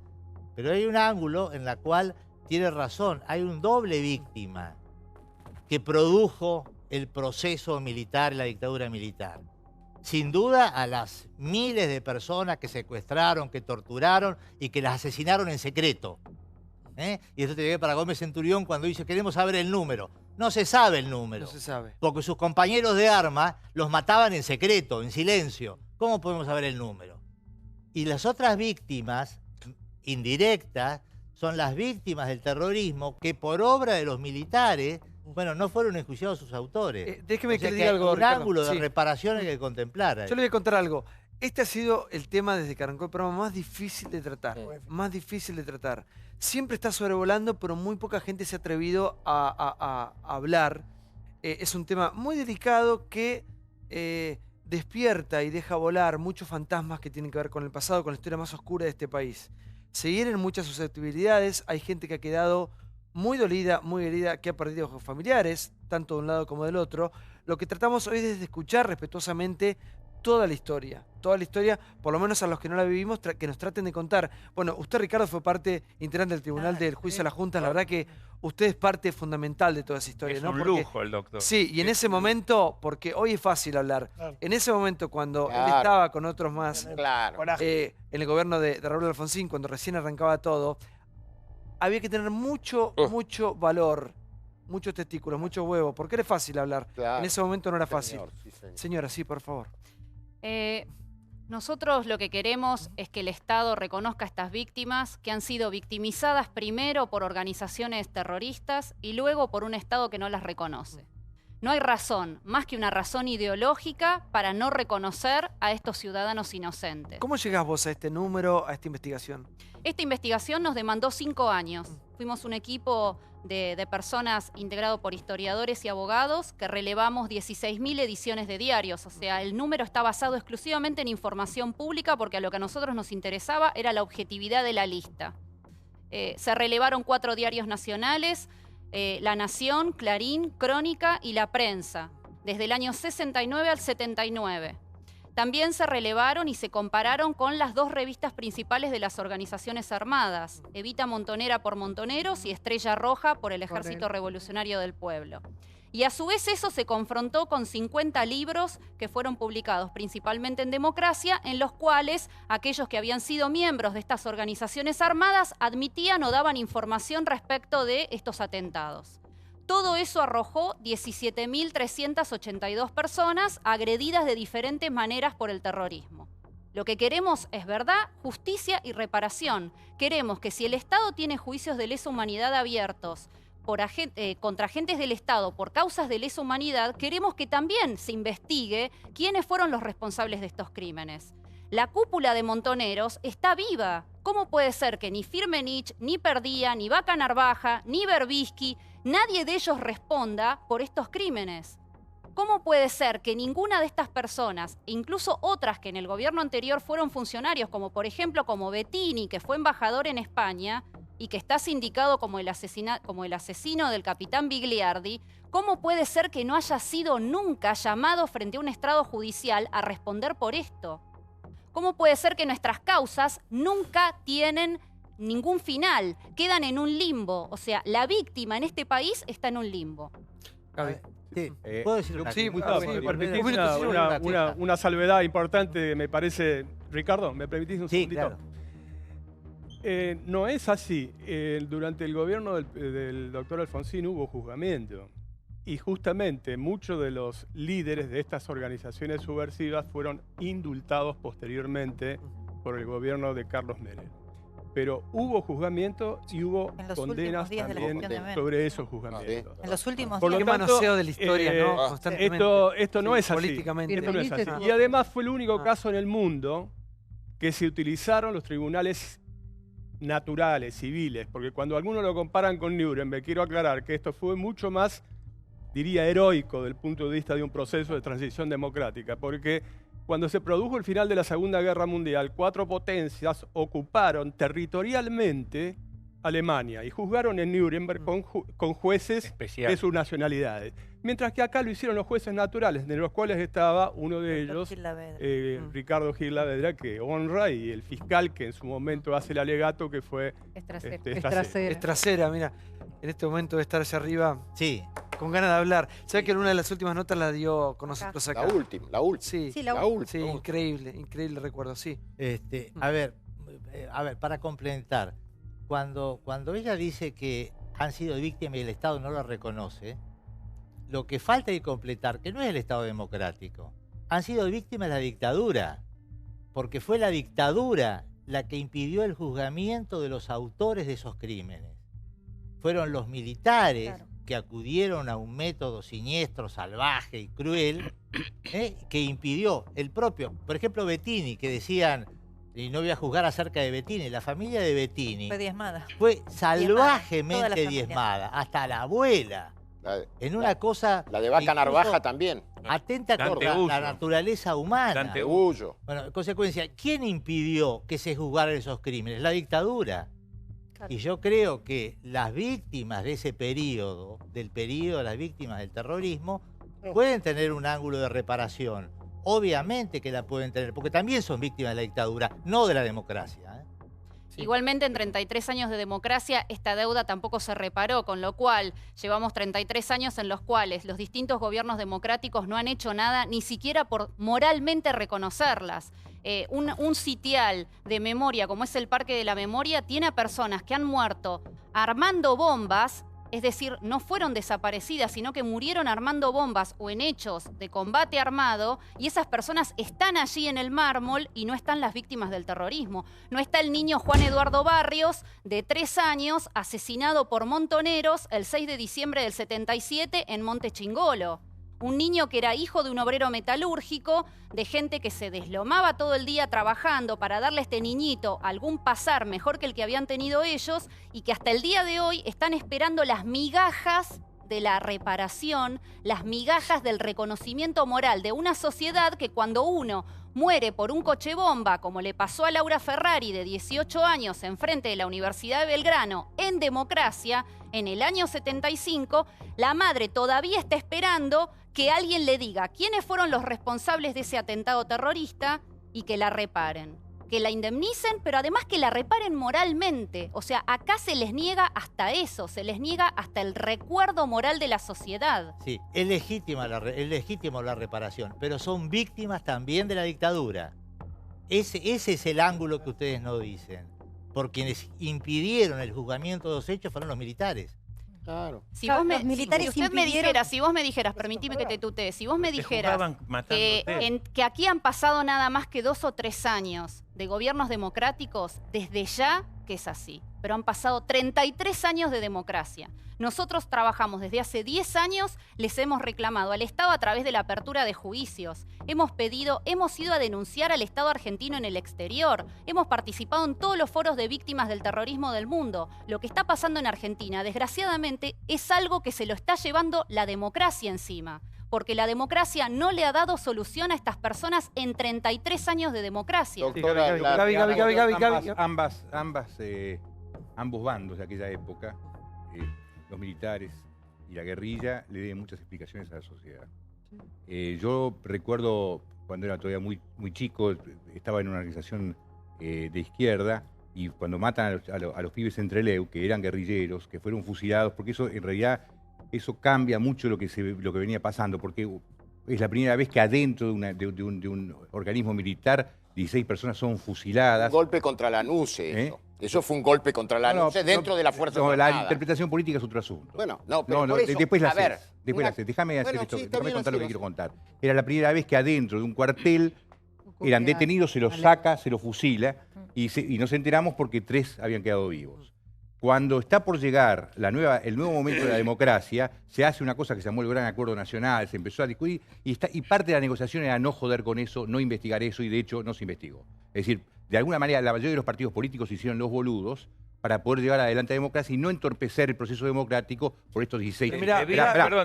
Pero hay un ángulo en el cual tiene razón, hay un doble víctima que produjo el proceso militar, la dictadura militar. Sin duda a las miles de personas que secuestraron, que torturaron y que las asesinaron en secreto. Y esto te llegué para Gómez Centurión cuando dice, queremos saber el número. No se sabe el número. No se sabe. Porque sus compañeros de armas los mataban en secreto, en silencio. ¿Cómo podemos saber el número? Y las otras víctimas indirectas son las víctimas del terrorismo que por obra de los militares, bueno, no fueron enjuiciados sus autores. Déjeme que le que diga algo, un Ricardo. ángulo de Sí. reparación hay que contemplar. Yo le voy a contar algo. Este ha sido el tema desde que arrancó el programa más difícil de tratar. Más difícil de tratar. Siempre está sobrevolando, pero muy poca gente se ha atrevido a hablar. Es un tema muy delicado que despierta y deja volar muchos fantasmas que tienen que ver con el pasado, con la historia más oscura de este país. Se hieren muchas susceptibilidades, hay gente que ha quedado muy dolida, muy herida, que ha perdido familiares, tanto de un lado como del otro. Lo que tratamos hoy es de escuchar respetuosamente toda la historia, por lo menos a los que no la vivimos, que nos traten de contar. Bueno, usted, Ricardo, fue parte integrante del Tribunal del Juicio a la Junta, la verdad que usted es parte fundamental de toda esa historia. Es ¿no? un Porque, lujo el doctor. sí, y en ese momento, porque hoy es fácil hablar, en ese momento cuando él Claro. estaba con otros más, Claro. en el gobierno de Raúl Alfonsín, cuando recién arrancaba todo, había que tener mucho valor, muchos testículos, mucho huevo, porque era fácil hablar. Claro. En ese momento no era fácil. Señor, sí, señor. Señora, sí, por favor. Nosotros lo que queremos es que el Estado reconozca a estas víctimas que han sido victimizadas primero por organizaciones terroristas y luego por un Estado que no las reconoce. No hay razón, más que una razón ideológica, para no reconocer a estos ciudadanos inocentes. ¿Cómo llegás vos a este número, a esta investigación? Esta investigación nos demandó 5 años. Fuimos un equipo de personas integrado por historiadores y abogados que relevamos 16.000 ediciones de diarios. O sea, el número está basado exclusivamente en información pública porque a lo que a nosotros nos interesaba era la objetividad de la lista. Se relevaron 4 diarios nacionales, La Nación, Clarín, Crónica y La Prensa, desde el año 69 al 79. También se relevaron y se compararon con las 2 revistas principales de las organizaciones armadas, Evita Montonera por Montoneros y Estrella Roja por el Ejército Revolucionario del Pueblo. Y a su vez eso se confrontó con 50 libros que fueron publicados principalmente en democracia, en los cuales aquellos que habían sido miembros de estas organizaciones armadas admitían o daban información respecto de estos atentados. Todo eso arrojó 17.382 personas agredidas de diferentes maneras por el terrorismo. Lo que queremos es verdad, justicia y reparación. Queremos que si el Estado tiene juicios de lesa humanidad abiertos contra agentes del Estado por causas de lesa humanidad, queremos que también se investigue quiénes fueron los responsables de estos crímenes. La cúpula de Montoneros está viva. ¿Cómo puede ser que ni Firmenich, ni Perdía, ni Vaca Narvaja, ni Berbisky, nadie de ellos responda por estos crímenes? ¿Cómo puede ser que ninguna de estas personas, e incluso otras que en el gobierno anterior fueron funcionarios, como por ejemplo como Bettini, que fue embajador en España y que está sindicado como el asesino del capitán Bigliardi, cómo puede ser que no haya sido nunca llamado frente a un estrado judicial a responder por esto? ¿Cómo puede ser que nuestras causas nunca tienen ningún final? Quedan en un limbo. O sea, la víctima en este país está en un limbo. Sí, ¿puedo decir una una salvedad importante, me parece. Ricardo, ¿me permitís un segundito? Claro. No es así. Durante el gobierno del doctor Alfonsín hubo juzgamiento. Y justamente muchos de los líderes de estas organizaciones subversivas fueron indultados posteriormente por el gobierno de Carlos Menem. Pero hubo juzgamiento y hubo condenas también sobre esos juzgamientos. En los últimos Por lo días. tanto, manoseo de la historia, ¿no? Constantemente. Esto no es así. Políticamente. Esto no es así. Y además fue el único caso en el mundo que se utilizaron los tribunales naturales, civiles, porque cuando algunos lo comparan con Nuremberg, quiero aclarar que esto fue mucho más, diría, heroico del punto de vista de un proceso de transición democrática, porque cuando se produjo el final de la Segunda Guerra Mundial, 4 potencias ocuparon territorialmente Alemania y juzgaron en Nuremberg con jueces de sus nacionalidades. Mientras que acá lo hicieron los jueces naturales, de los cuales estaba uno de ellos, Ricardo Gil Lavedra, que honra, y el fiscal que en su momento hace el alegato, que fue Estracera, mira, en este momento de estar allá arriba, sí, con ganas de hablar. ¿Sabes que en una de las últimas notas la dio con nosotros acá? La última. Sí, la última. Sí, increíble recuerdo, sí. A ver, para complementar, cuando ella dice que han sido víctimas y el Estado no lo reconoce, lo que falta de completar, que no es el Estado democrático, han sido víctimas de la dictadura, porque fue la dictadura la que impidió el juzgamiento de los autores de esos crímenes. Fueron los militares que acudieron a un método siniestro, salvaje y cruel, que impidió el propio, por ejemplo, Bettini, que decían, y no voy a juzgar acerca de Bettini, la familia de Bettini Fue diezmada. fue salvajemente Toda la familia. diezmada, hasta la abuela. En una cosa... La de Vaca Narvaja también. Atenta contra la naturaleza humana. Dante Ullo. Bueno, en consecuencia, ¿quién impidió que se juzgaran esos crímenes? La dictadura. Claro. Y yo creo que las víctimas de ese periodo, las víctimas del terrorismo, pueden tener un ángulo de reparación. Obviamente que la pueden tener, porque también son víctimas de la dictadura, no de la democracia. Igualmente, en 33 años de democracia, esta deuda tampoco se reparó, con lo cual llevamos 33 años en los cuales los distintos gobiernos democráticos no han hecho nada, ni siquiera por moralmente reconocerlas. Un sitial de memoria, como es el Parque de la Memoria, tiene a personas que han muerto armando bombas, es decir, no fueron desaparecidas, sino que murieron armando bombas o en hechos de combate armado, y esas personas están allí en el mármol y no están las víctimas del terrorismo. No está el niño Juan Eduardo Barrios, de 3 años, asesinado por montoneros el 6 de diciembre del 77 en Monte Chingolo. Un niño que era hijo de un obrero metalúrgico, de gente que se deslomaba todo el día trabajando para darle a este niñito algún pasar mejor que el que habían tenido ellos y que hasta el día de hoy están esperando las migajas de la reparación, las migajas del reconocimiento moral de una sociedad que cuando uno muere por un coche bomba, como le pasó a Laura Ferrari de 18 años enfrente de la Universidad de Belgrano, en democracia, en el año 75, la madre todavía está esperando que alguien le diga quiénes fueron los responsables de ese atentado terrorista y que la reparen. Que la indemnicen, pero además que la reparen moralmente. O sea, acá se les niega hasta eso, se les niega hasta el recuerdo moral de la sociedad. Sí, es legítimo la reparación, pero son víctimas también de la dictadura. Ese es el ángulo que ustedes no dicen. Por quienes impidieron el juzgamiento de los hechos fueron los militares. Claro. Si vos me dijeras, permitime que te tutee, si vos me dijeras que aquí han pasado nada más que 2 o 3 años de gobiernos democráticos, desde ya que es así. Pero han pasado 33 años de democracia. Nosotros trabajamos desde hace 10 años, les hemos reclamado al Estado a través de la apertura de juicios. Hemos ido a denunciar al Estado argentino en el exterior. Hemos participado en todos los foros de víctimas del terrorismo del mundo. Lo que está pasando en Argentina, desgraciadamente, es algo que se lo está llevando la democracia encima. Porque la democracia no le ha dado solución a estas personas en 33 años de democracia. Ambos bandos de aquella época, los militares y la guerrilla, le deben muchas explicaciones a la sociedad. Yo recuerdo cuando era todavía muy chico, estaba en una organización de izquierda, y cuando matan a los pibes en Trelew, que eran guerrilleros, que fueron fusilados, porque eso en realidad eso cambia mucho lo que venía pasando, porque es la primera vez que adentro de un organismo militar 16 personas son fusiladas. Un golpe contra la NUCE, eso. Eso fue un golpe contra la NUCE dentro de la Fuerza Armada. La interpretación política es otro asunto. Bueno, no, pero por eso, después la haces. Déjame hacer esto, déjame contar lo que quiero contar. Era la primera vez que adentro de un cuartel eran detenidos, se los saca, se los fusila, y nos enteramos porque 3 habían quedado vivos. Cuando está por llegar el nuevo momento de la democracia, se hace una cosa que se llamó el Gran Acuerdo Nacional, se empezó a discutir, y parte de la negociación era no joder con eso, no investigar eso, y de hecho no se investigó. Es decir, de alguna manera la mayoría de los partidos políticos hicieron los boludos para poder llevar adelante la democracia y no entorpecer el proceso democrático por estos 16...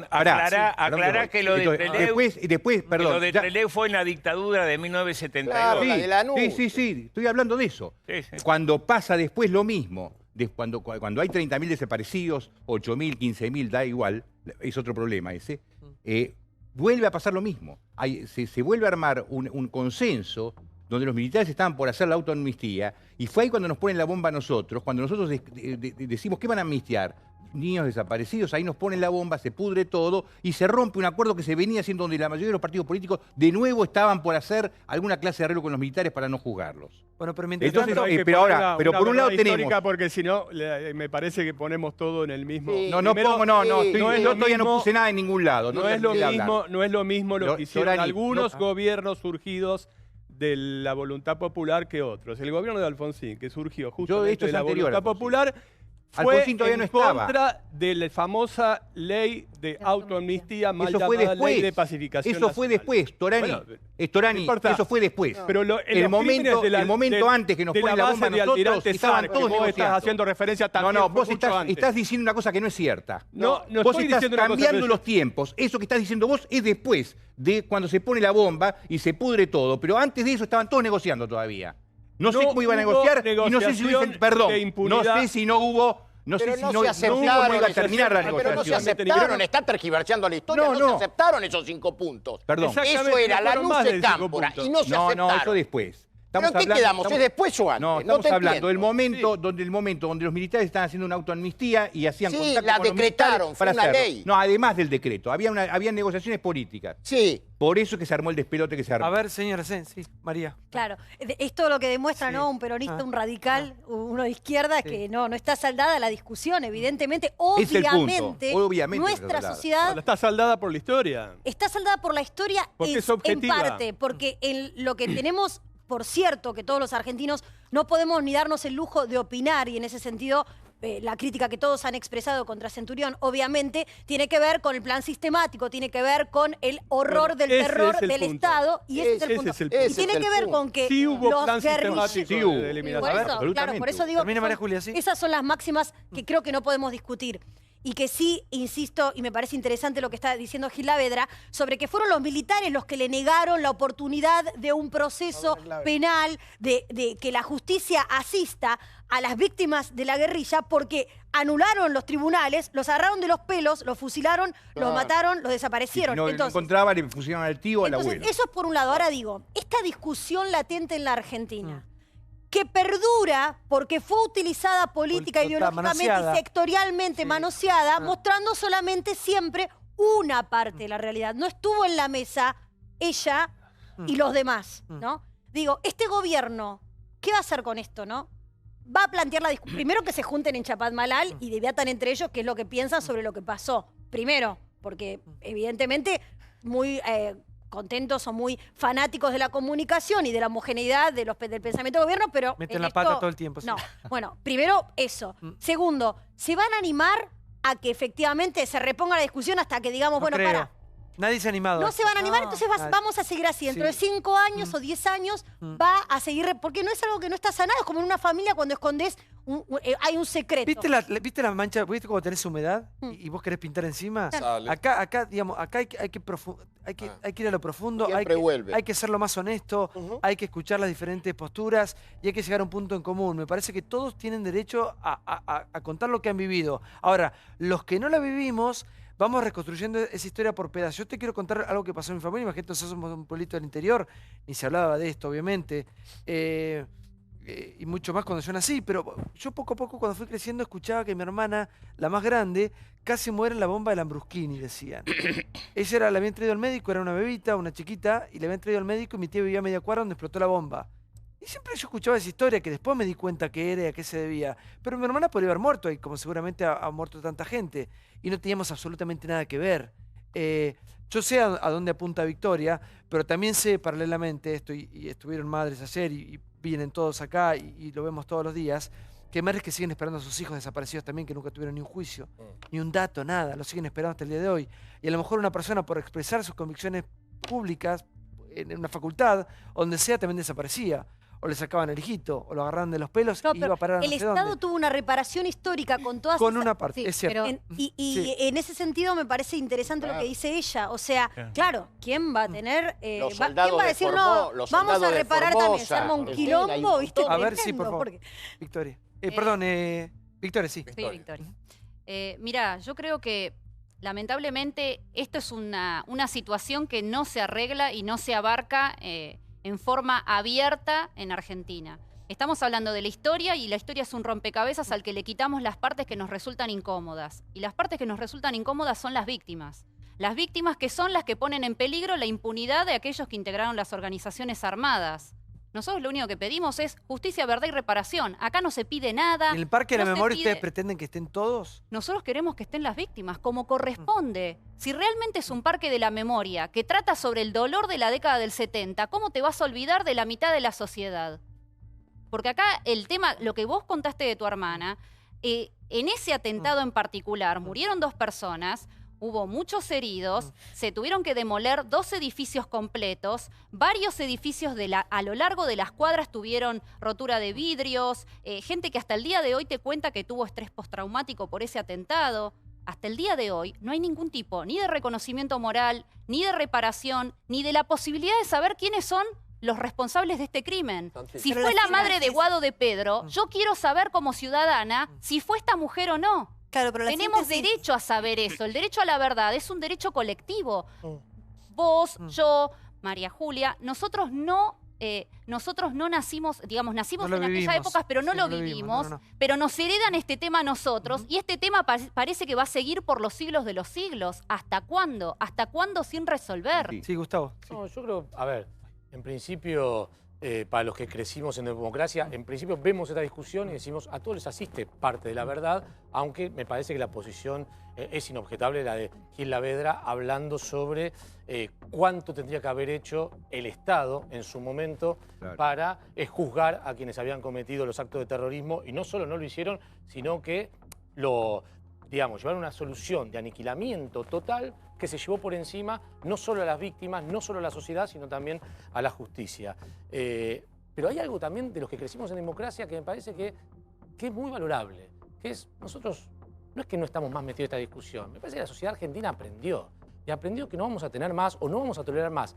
Aclará que lo de Trelew fue en la dictadura de 1972. Sí, estoy hablando de eso. Cuando pasa después lo mismo, cuando hay 30.000 desaparecidos, 8.000, 15.000, da igual, es otro problema ese, vuelve a pasar lo mismo. Se vuelve a armar un consenso donde los militares estaban por hacer la autoamnistía, y fue ahí cuando nos ponen la bomba a nosotros, cuando nosotros decimos ¿qué van a amnistiar? Niños desaparecidos, ahí nos ponen la bomba, se pudre todo, y se rompe un acuerdo que se venía haciendo donde la mayoría de los partidos políticos de nuevo estaban por hacer alguna clase de arreglo con los militares para no juzgarlos. Bueno, pero pero por un lado tenemos... Porque si no, me parece que ponemos todo en el mismo... Yo todavía no puse nada en ningún lado. No es lo mismo lo que hicieron algunos gobiernos surgidos de la voluntad popular que otros. El gobierno de Alfonsín, que surgió justamente de la voluntad popular, fue en contra de la famosa ley de autoamnistía, mal llamada ley de pacificación nacional. Eso fue después, Torani. Eso fue después. Pero el momento antes que nos ponen la bomba a nosotros, estaban todos negociando. Vos estás haciendo referencia también. Vos estás diciendo una cosa que no es cierta. Vos estás cambiando los tiempos. Eso que estás diciendo vos es después de cuando se pone la bomba y se pudre todo. Pero antes de eso estaban todos negociando todavía. No sé cómo iban a negociar y no sé si hubiesen... Perdón, no sé si no hubo... No sé si no iba a terminar la negociación. Pero no se aceptaron, está tergiversando la historia, no se aceptaron esos 5 puntos. Perdón. Eso era la luz de Cámpora y no se aceptaron. No, eso después. ¿Pero en qué quedamos? ¿Es después o antes? No, estamos hablando del momento donde los militares estaban haciendo una autoamnistía y hacían contacto con los militares para hacerlo. Ley. No, además del decreto. Había negociaciones políticas. Sí. Por eso que se armó el despelote que se armó. A ver, señora sí, María. Claro, esto lo que demuestra, ¿no? Un peronista, un radical, uno de izquierda, que no está saldada la discusión, evidentemente, obviamente nuestra sociedad... Está saldada por la historia. Está saldada por la historia en parte, porque en lo que tenemos... Por cierto, que todos los argentinos no podemos ni darnos el lujo de opinar, y en ese sentido la crítica que todos han expresado contra Centurión, obviamente, tiene que ver con el plan sistemático, tiene que ver con el horror del terror del Estado, y ese es el punto. Y tiene que ver con que sí hubo los plan guerrilleros... sistemático de eliminación. Claro, por eso digo que esas son las máximas que creo que no podemos discutir. Y que sí, insisto, y me parece interesante lo que está diciendo Gil Lavedra, sobre que fueron los militares los que le negaron la oportunidad de un proceso penal, de que la justicia asista a las víctimas de la guerrilla, porque anularon los tribunales, los agarraron de los pelos, los fusilaron, los mataron, los desaparecieron. No encontraban y fusionaron al tío o al abuelo. Eso es por un lado. Ahora digo, esta discusión latente en la Argentina, que perdura porque fue utilizada política, ideológicamente y sectorialmente manoseada, mostrando solamente siempre una parte de la realidad. No estuvo en la mesa ella y los demás, ¿no? Digo, este gobierno, ¿qué va a hacer con esto, no? Va a plantear la discusión. Primero que se junten en Chapadmalal y debatan entre ellos qué es lo que piensan sobre lo que pasó. Primero, porque evidentemente muy... contentos o muy fanáticos de la comunicación y de la homogeneidad del pensamiento del gobierno, pero... Meten la pata todo el tiempo. Sí. No, bueno, primero eso. Segundo, ¿se van a animar a que efectivamente se reponga la discusión hasta que digamos, No creo. para... Nadie se ha animado. No se van a animar, entonces vamos a seguir así. Dentro de 5 años o 10 años va a seguir... Porque no es algo que no está sanado, es como en una familia cuando escondes, hay un secreto. ¿Viste la mancha? ¿Viste cómo tenés humedad y vos querés pintar encima? Sale. Acá, digamos, acá hay que ir a lo profundo, hay que ser lo más honesto, hay que escuchar las diferentes posturas y hay que llegar a un punto en común. Me parece que todos tienen derecho a contar lo que han vivido. Ahora, los que no la vivimos... Vamos reconstruyendo esa historia por pedazos. Yo te quiero contar algo que pasó en mi familia. Imagínate, nosotros somos un pueblito del interior. Ni se hablaba de esto, obviamente. Y mucho más cuando yo nací. Pero yo poco a poco, cuando fui creciendo, escuchaba que mi hermana, la más grande, casi muere en la bomba de Lambrusquini, decían. Ella la habían traído al médico, era una bebita, una chiquita, y la habían traído al médico y mi tía vivía a media cuadra donde explotó la bomba. Y siempre yo escuchaba esa historia, que después me di cuenta que era y a qué se debía. Pero mi hermana podría haber muerto ahí, como seguramente ha muerto tanta gente. Y no teníamos absolutamente nada que ver. Yo sé a dónde apunta Victoria, pero también sé paralelamente esto, y estuvieron madres ayer y vienen todos acá y lo vemos todos los días, que hay madres que siguen esperando a sus hijos desaparecidos también, que nunca tuvieron ni un juicio, ni un dato, nada. Lo siguen esperando hasta el día de hoy. Y a lo mejor una persona, por expresar sus convicciones públicas en una facultad, donde sea, también desaparecía. O le sacaban el hijito, o lo agarraban de los pelos y iba a parar a no el sé Estado dónde. tuvo una reparación histórica con todas Con una parte, es cierto. En ese sentido me parece interesante lo que dice ella. O sea, claro, ¿quién va a tener... ¿quién va a decir, no, vamos a reparar también? Se arma un quilombo, ¿viste? A ver, sí, por favor. Victoria. Perdón, Victoria, sí. Sí, Victoria. Mira, yo creo que lamentablemente esto es una situación que no se arregla y no se abarca en forma abierta en Argentina. Estamos hablando de la historia y la historia es un rompecabezas al que le quitamos las partes que nos resultan incómodas. Y las partes que nos resultan incómodas son las víctimas. Las víctimas que son las que ponen en peligro la impunidad de aquellos que integraron las organizaciones armadas. Nosotros lo único que pedimos es justicia, verdad y reparación. Acá no se pide nada. ¿En el Parque de la Memoria ustedes pretenden que estén todos? Nosotros queremos que estén las víctimas, como corresponde. Si realmente es un Parque de la Memoria que trata sobre el dolor de la década del 70, ¿cómo te vas a olvidar de la mitad de la sociedad? Porque acá el tema, lo que vos contaste de tu hermana, en ese atentado en particular murieron 2 personas, hubo muchos heridos, se tuvieron que demoler 2 edificios completos, varios edificios a lo largo de las cuadras tuvieron rotura de vidrios, gente que hasta el día de hoy te cuenta que tuvo estrés postraumático por ese atentado. Hasta el día de hoy no hay ningún tipo ni de reconocimiento moral, ni de reparación, ni de la posibilidad de saber quiénes son los responsables de este crimen. Si fue la madre de Guado de Pedro, yo quiero saber como ciudadana si fue esta mujer o no. Claro, pero tenemos derecho a saber eso. El derecho a la verdad es un derecho colectivo. Vos, yo, María Julia, nosotros no nacimos, digamos, nacimos en aquella época, pero no lo vivimos, pero nos heredan este tema a nosotros y este tema parece que va a seguir por los siglos de los siglos. ¿Hasta cuándo? ¿Hasta cuándo sin resolver? Sí, Gustavo. No, yo creo, a ver, en principio para los que crecimos en democracia, en principio vemos esta discusión y decimos, a todos les asiste parte de la verdad, aunque me parece que la posición es inobjetable, la de Gil Lavedra, hablando sobre cuánto tendría que haber hecho el Estado en su momento para juzgar a quienes habían cometido los actos de terrorismo, y no solo no lo hicieron, sino que llevaron una solución de aniquilamiento total que se llevó por encima no solo a las víctimas, no solo a la sociedad, sino también a la justicia. Pero hay algo también de los que crecimos en democracia que me parece que es muy valorable, que es nosotros, no es que no estamos más metidos en esta discusión, me parece que la sociedad argentina aprendió. Y aprendió que no vamos a tener más o no vamos a tolerar más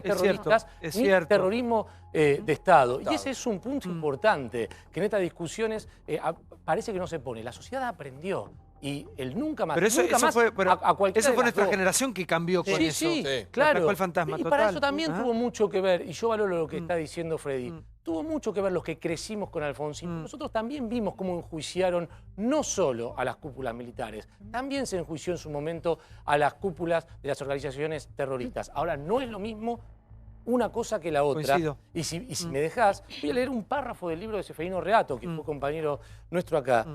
terroristas ni terrorismo de Estado. Y ese es un punto importante, que en estas discusiones parece que no se pone. La sociedad aprendió. Y el nunca más, pero eso fue nuestra dos. generación que cambió con eso. Sí, claro. El fantasma, y para eso también tuvo mucho que ver, y yo valoro lo que está diciendo Freddy, tuvo mucho que ver los que crecimos con Alfonsín. Nosotros también vimos cómo enjuiciaron no solo a las cúpulas militares, también se enjuició en su momento a las cúpulas de las organizaciones terroristas. Ahora, no es lo mismo una cosa que la otra. Coincido. Y si me dejás, voy a leer un párrafo del libro de Seferino Reato, que fue compañero nuestro acá.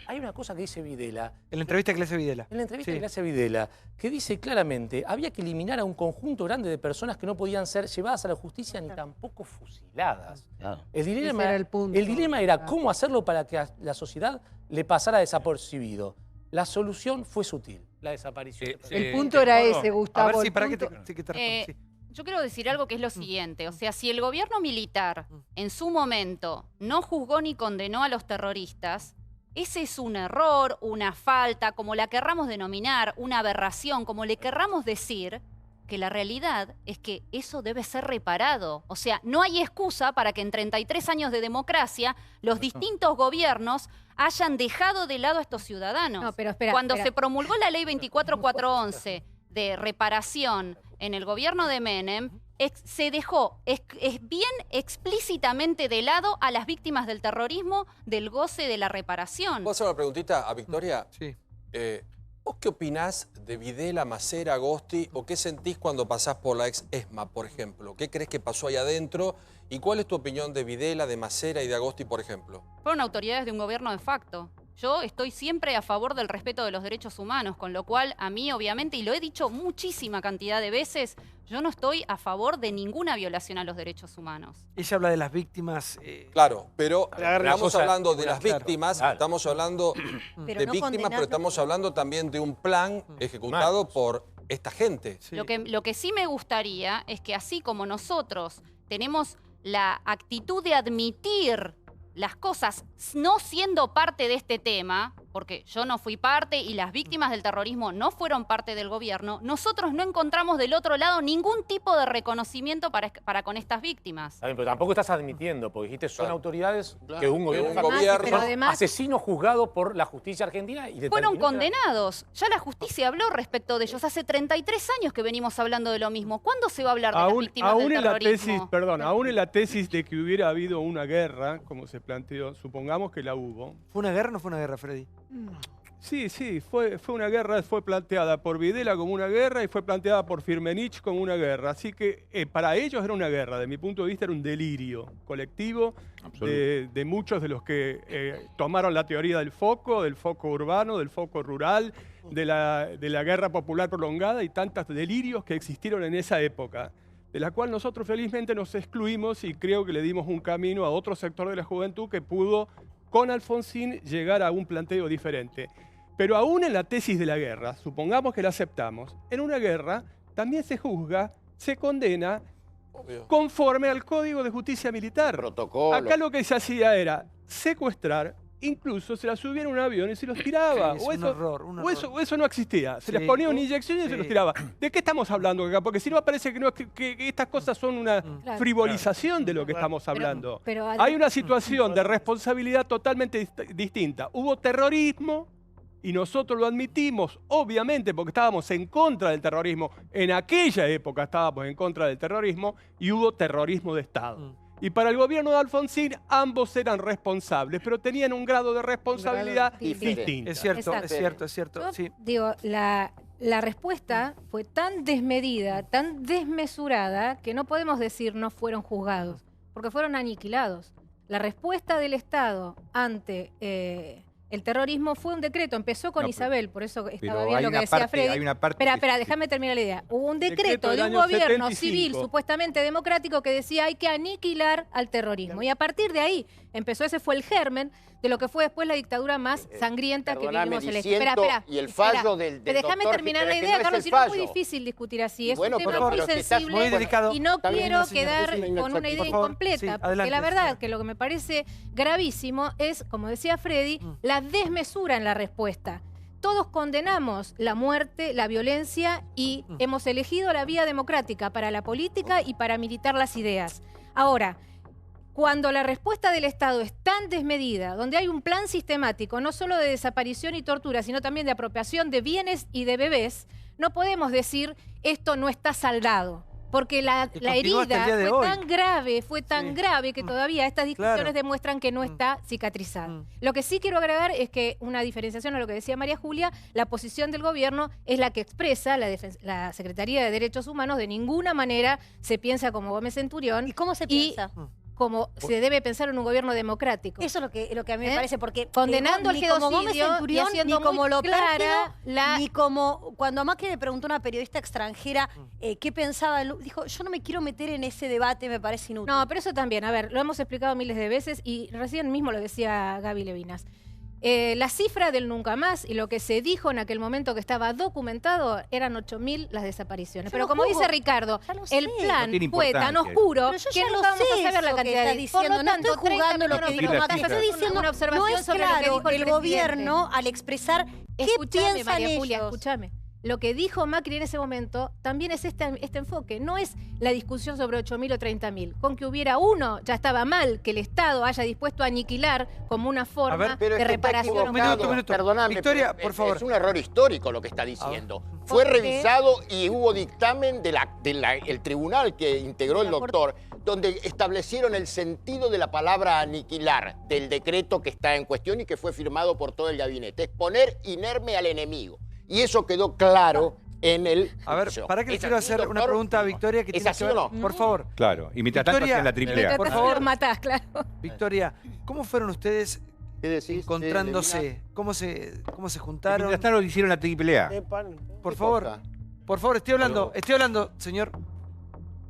Hay una cosa que dice Videla. En la entrevista que le hace Videla. En la entrevista que le hace Videla, que dice claramente, había que eliminar a un conjunto grande de personas que no podían ser llevadas a la justicia ni tampoco fusiladas. El dilema era cómo hacerlo para que a la sociedad le pasara desapercibido. La solución fue sutil, la desaparición. El punto era ese, Gustavo. A ver, para que yo quiero decir algo que es lo siguiente. O sea, si el gobierno militar en su momento no juzgó ni condenó a los terroristas, ese es un error, una falta, como la querramos denominar, una aberración, como le querramos decir, que la realidad es que eso debe ser reparado. O sea, no hay excusa para que en 33 años de democracia los distintos gobiernos hayan dejado de lado a estos ciudadanos. No, pero espera, Cuando se promulgó la ley 24411 de reparación en el gobierno de Menem, se dejó bien explícitamente de lado a las víctimas del terrorismo del goce de la reparación. ¿Puedo hacer una preguntita a Victoria? Sí. ¿Vos qué opinás de Videla, Macera, Agosti, o qué sentís cuando pasás por la ex ESMA, por ejemplo? ¿Qué crees que pasó ahí adentro? ¿Y cuál es tu opinión de Videla, de Macera y de Agosti, por ejemplo? Fueron autoridades de un gobierno de facto. Yo estoy siempre a favor del respeto de los derechos humanos, con lo cual a mí, obviamente, y lo he dicho muchísima cantidad de veces, yo no estoy a favor de ninguna violación a los derechos humanos. Ella habla de las víctimas. Claro, pero estamos hablando de las víctimas, estamos hablando Pero de no víctimas, condenando. pero estamos hablando también de un plan ejecutado por esta gente. Lo que sí me gustaría es que así como nosotros tenemos la actitud de admitir las cosas no siendo parte de este tema, porque yo no fui parte y las víctimas del terrorismo no fueron parte del gobierno, nosotros no encontramos del otro lado ningún tipo de reconocimiento para con estas víctimas. Pero tampoco estás admitiendo, porque dijiste son autoridades que un gobierno, pero además- asesinos juzgados por la justicia argentina. Y Fueron condenados. Ya la justicia habló respecto de ellos. Hace 33 años que venimos hablando de lo mismo. ¿Cuándo se va a hablar de las víctimas del terrorismo? Aún en la tesis de que hubiera habido una guerra, como se planteó, supongamos que la hubo. ¿Fue una guerra o no fue una guerra, Freddy? Sí, fue una guerra, fue planteada por Videla como una guerra y fue planteada por Firmenich como una guerra. Así que para ellos era una guerra, de mi punto de vista era un delirio colectivo de muchos de los que tomaron la teoría del foco urbano, del foco rural, de la guerra popular prolongada y tantos delirios que existieron en esa época, de la cual nosotros felizmente nos excluimos y creo que le dimos un camino a otro sector de la juventud que pudo, con Alfonsín, llegar a un planteo diferente. Pero aún en la tesis de la guerra, supongamos que la aceptamos, en una guerra también se juzga, se condena conforme al Código de Justicia Militar. Protocolo. Acá lo que se hacía era secuestrar, incluso se las subía en un avión y se los tiraba. Sí, es un horror. Eso no existía. Se les ponía una inyección y se los tiraba. ¿De qué estamos hablando acá? Porque si no parece que estas cosas son una frivolización de lo que estamos hablando. Pero hay una situación de responsabilidad totalmente distinta. Hubo terrorismo y nosotros lo admitimos, obviamente, porque estábamos en contra del terrorismo. En aquella época estábamos en contra del terrorismo y hubo terrorismo de Estado. Y para el gobierno de Alfonsín ambos eran responsables, pero tenían un grado de responsabilidad distinto. Es cierto, Exacto. es cierto. Yo Sí. digo, la respuesta fue tan desmedida, tan desmesurada, que no podemos decir no fueron juzgados, porque fueron aniquilados. La respuesta del Estado ante el terrorismo fue un decreto. Empezó con Isabel, por eso estaba bien lo que decía Freddy. Espera, déjame terminar la idea. Hubo un decreto de un gobierno civil supuestamente democrático que decía hay que aniquilar al terrorismo. Y a partir de ahí empezó, ese fue el germen de lo que fue después la dictadura más sangrienta que vivimos en la historia. Espera. Y el fallo del déjame terminar la idea, Carlos, si no es muy difícil discutir así. Es un tema muy sensible y no quiero quedar con una idea incompleta. Porque la verdad que lo que me parece gravísimo es, como decía Freddy, la desmesura en la respuesta. Todos condenamos la muerte, la violencia y hemos elegido la vía democrática para la política y para militar las ideas. Ahora, cuando la respuesta del Estado es tan desmedida, donde hay un plan sistemático, no solo de desaparición y tortura, sino también de apropiación de bienes y de bebés, no podemos decir esto no está saldado. Porque la herida fue tan grave que todavía estas discusiones demuestran que no está cicatrizada. Lo que sí quiero agregar es que una diferenciación a lo que decía María Julia, la posición del gobierno es la que expresa la Secretaría de Derechos Humanos. De ninguna manera se piensa como Gómez Centurión. ¿Y cómo se piensa? Como se debe pensar en un gobierno democrático. Eso es lo que a mí me parece, porque condenando el genocidio y haciendo ni como muy lo clara ni como cuando Macri le preguntó a una periodista extranjera qué pensaba, dijo, yo no me quiero meter en ese debate, me parece inútil. No, pero eso también, a ver, lo hemos explicado miles de veces y recién mismo lo decía Gaby Levinas. La cifra del nunca más y lo que se dijo en aquel momento que estaba documentado eran 8.000 las desapariciones. Pero como dice Ricardo, el plan fue tan oscuro que no vamos a saber la cantidad de... Por lo tanto, estoy jugando lo que dijo Macri. Estoy diciendo una observación no es sobre claro lo que dijo el gobierno al expresar qué piensan María ellos. Julia, escúchame. Lo que dijo Macri en ese momento también es este enfoque. No es la discusión sobre 8.000 o 30.000. Con que hubiera uno, ya estaba mal que el Estado haya dispuesto a aniquilar como una forma de reparación. Un minuto. Perdóname, Victoria, por favor. Es un error histórico lo que está diciendo. Fue revisado y hubo dictamen del tribunal que integró el doctor, donde establecieron el sentido de la palabra aniquilar del decreto que está en cuestión y que fue firmado por todo el gabinete. Es poner inerme al enemigo. Y eso quedó claro en el... A ver, para que le quiero hacer una pregunta a Victoria que tiene que ver... Por favor. Claro, y mientras tanto hacen la triple A. Por favor, matás, claro. Victoria, ¿cómo fueron ustedes encontrándose? ¿Cómo se juntaron? Mientras tanto hicieron la triple A. Por favor, estoy hablando, señor.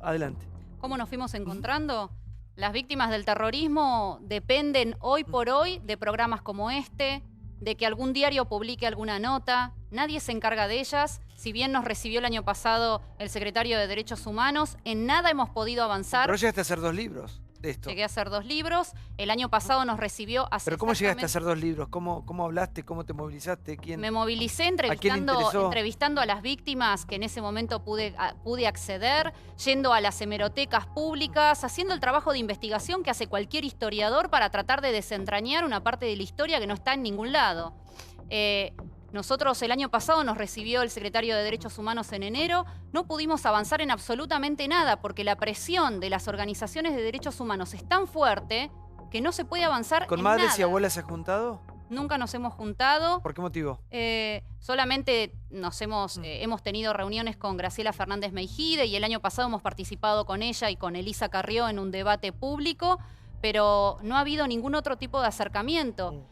Adelante. ¿Cómo nos fuimos encontrando? Las víctimas del terrorismo dependen hoy por hoy de programas como este, de que algún diario publique alguna nota. Nadie se encarga de ellas. Si bien nos recibió el año pasado el secretario de Derechos Humanos, en nada hemos podido avanzar. Pero llegaste a hacer 2 libros de esto. Llegué a hacer 2 libros. El año pasado nos recibió hace... ¿Pero cómo llegaste a hacer 2 libros? ¿Cómo hablaste? ¿Cómo te movilizaste? ¿Quién? Me movilicé entrevistando a las víctimas que en ese momento pude acceder, yendo a las hemerotecas públicas, haciendo el trabajo de investigación que hace cualquier historiador para tratar de desentrañar una parte de la historia que no está en ningún lado. Nosotros el año pasado nos recibió el secretario de Derechos Humanos en enero, no pudimos avanzar en absolutamente nada porque la presión de las organizaciones de derechos humanos es tan fuerte que no se puede avanzar en nada. ¿Con madres y abuelas se han juntado? Nunca nos hemos juntado. ¿Por qué motivo? Solamente hemos tenido reuniones con Graciela Fernández Meijide y el año pasado hemos participado con ella y con Elisa Carrió en un debate público, pero no ha habido ningún otro tipo de acercamiento.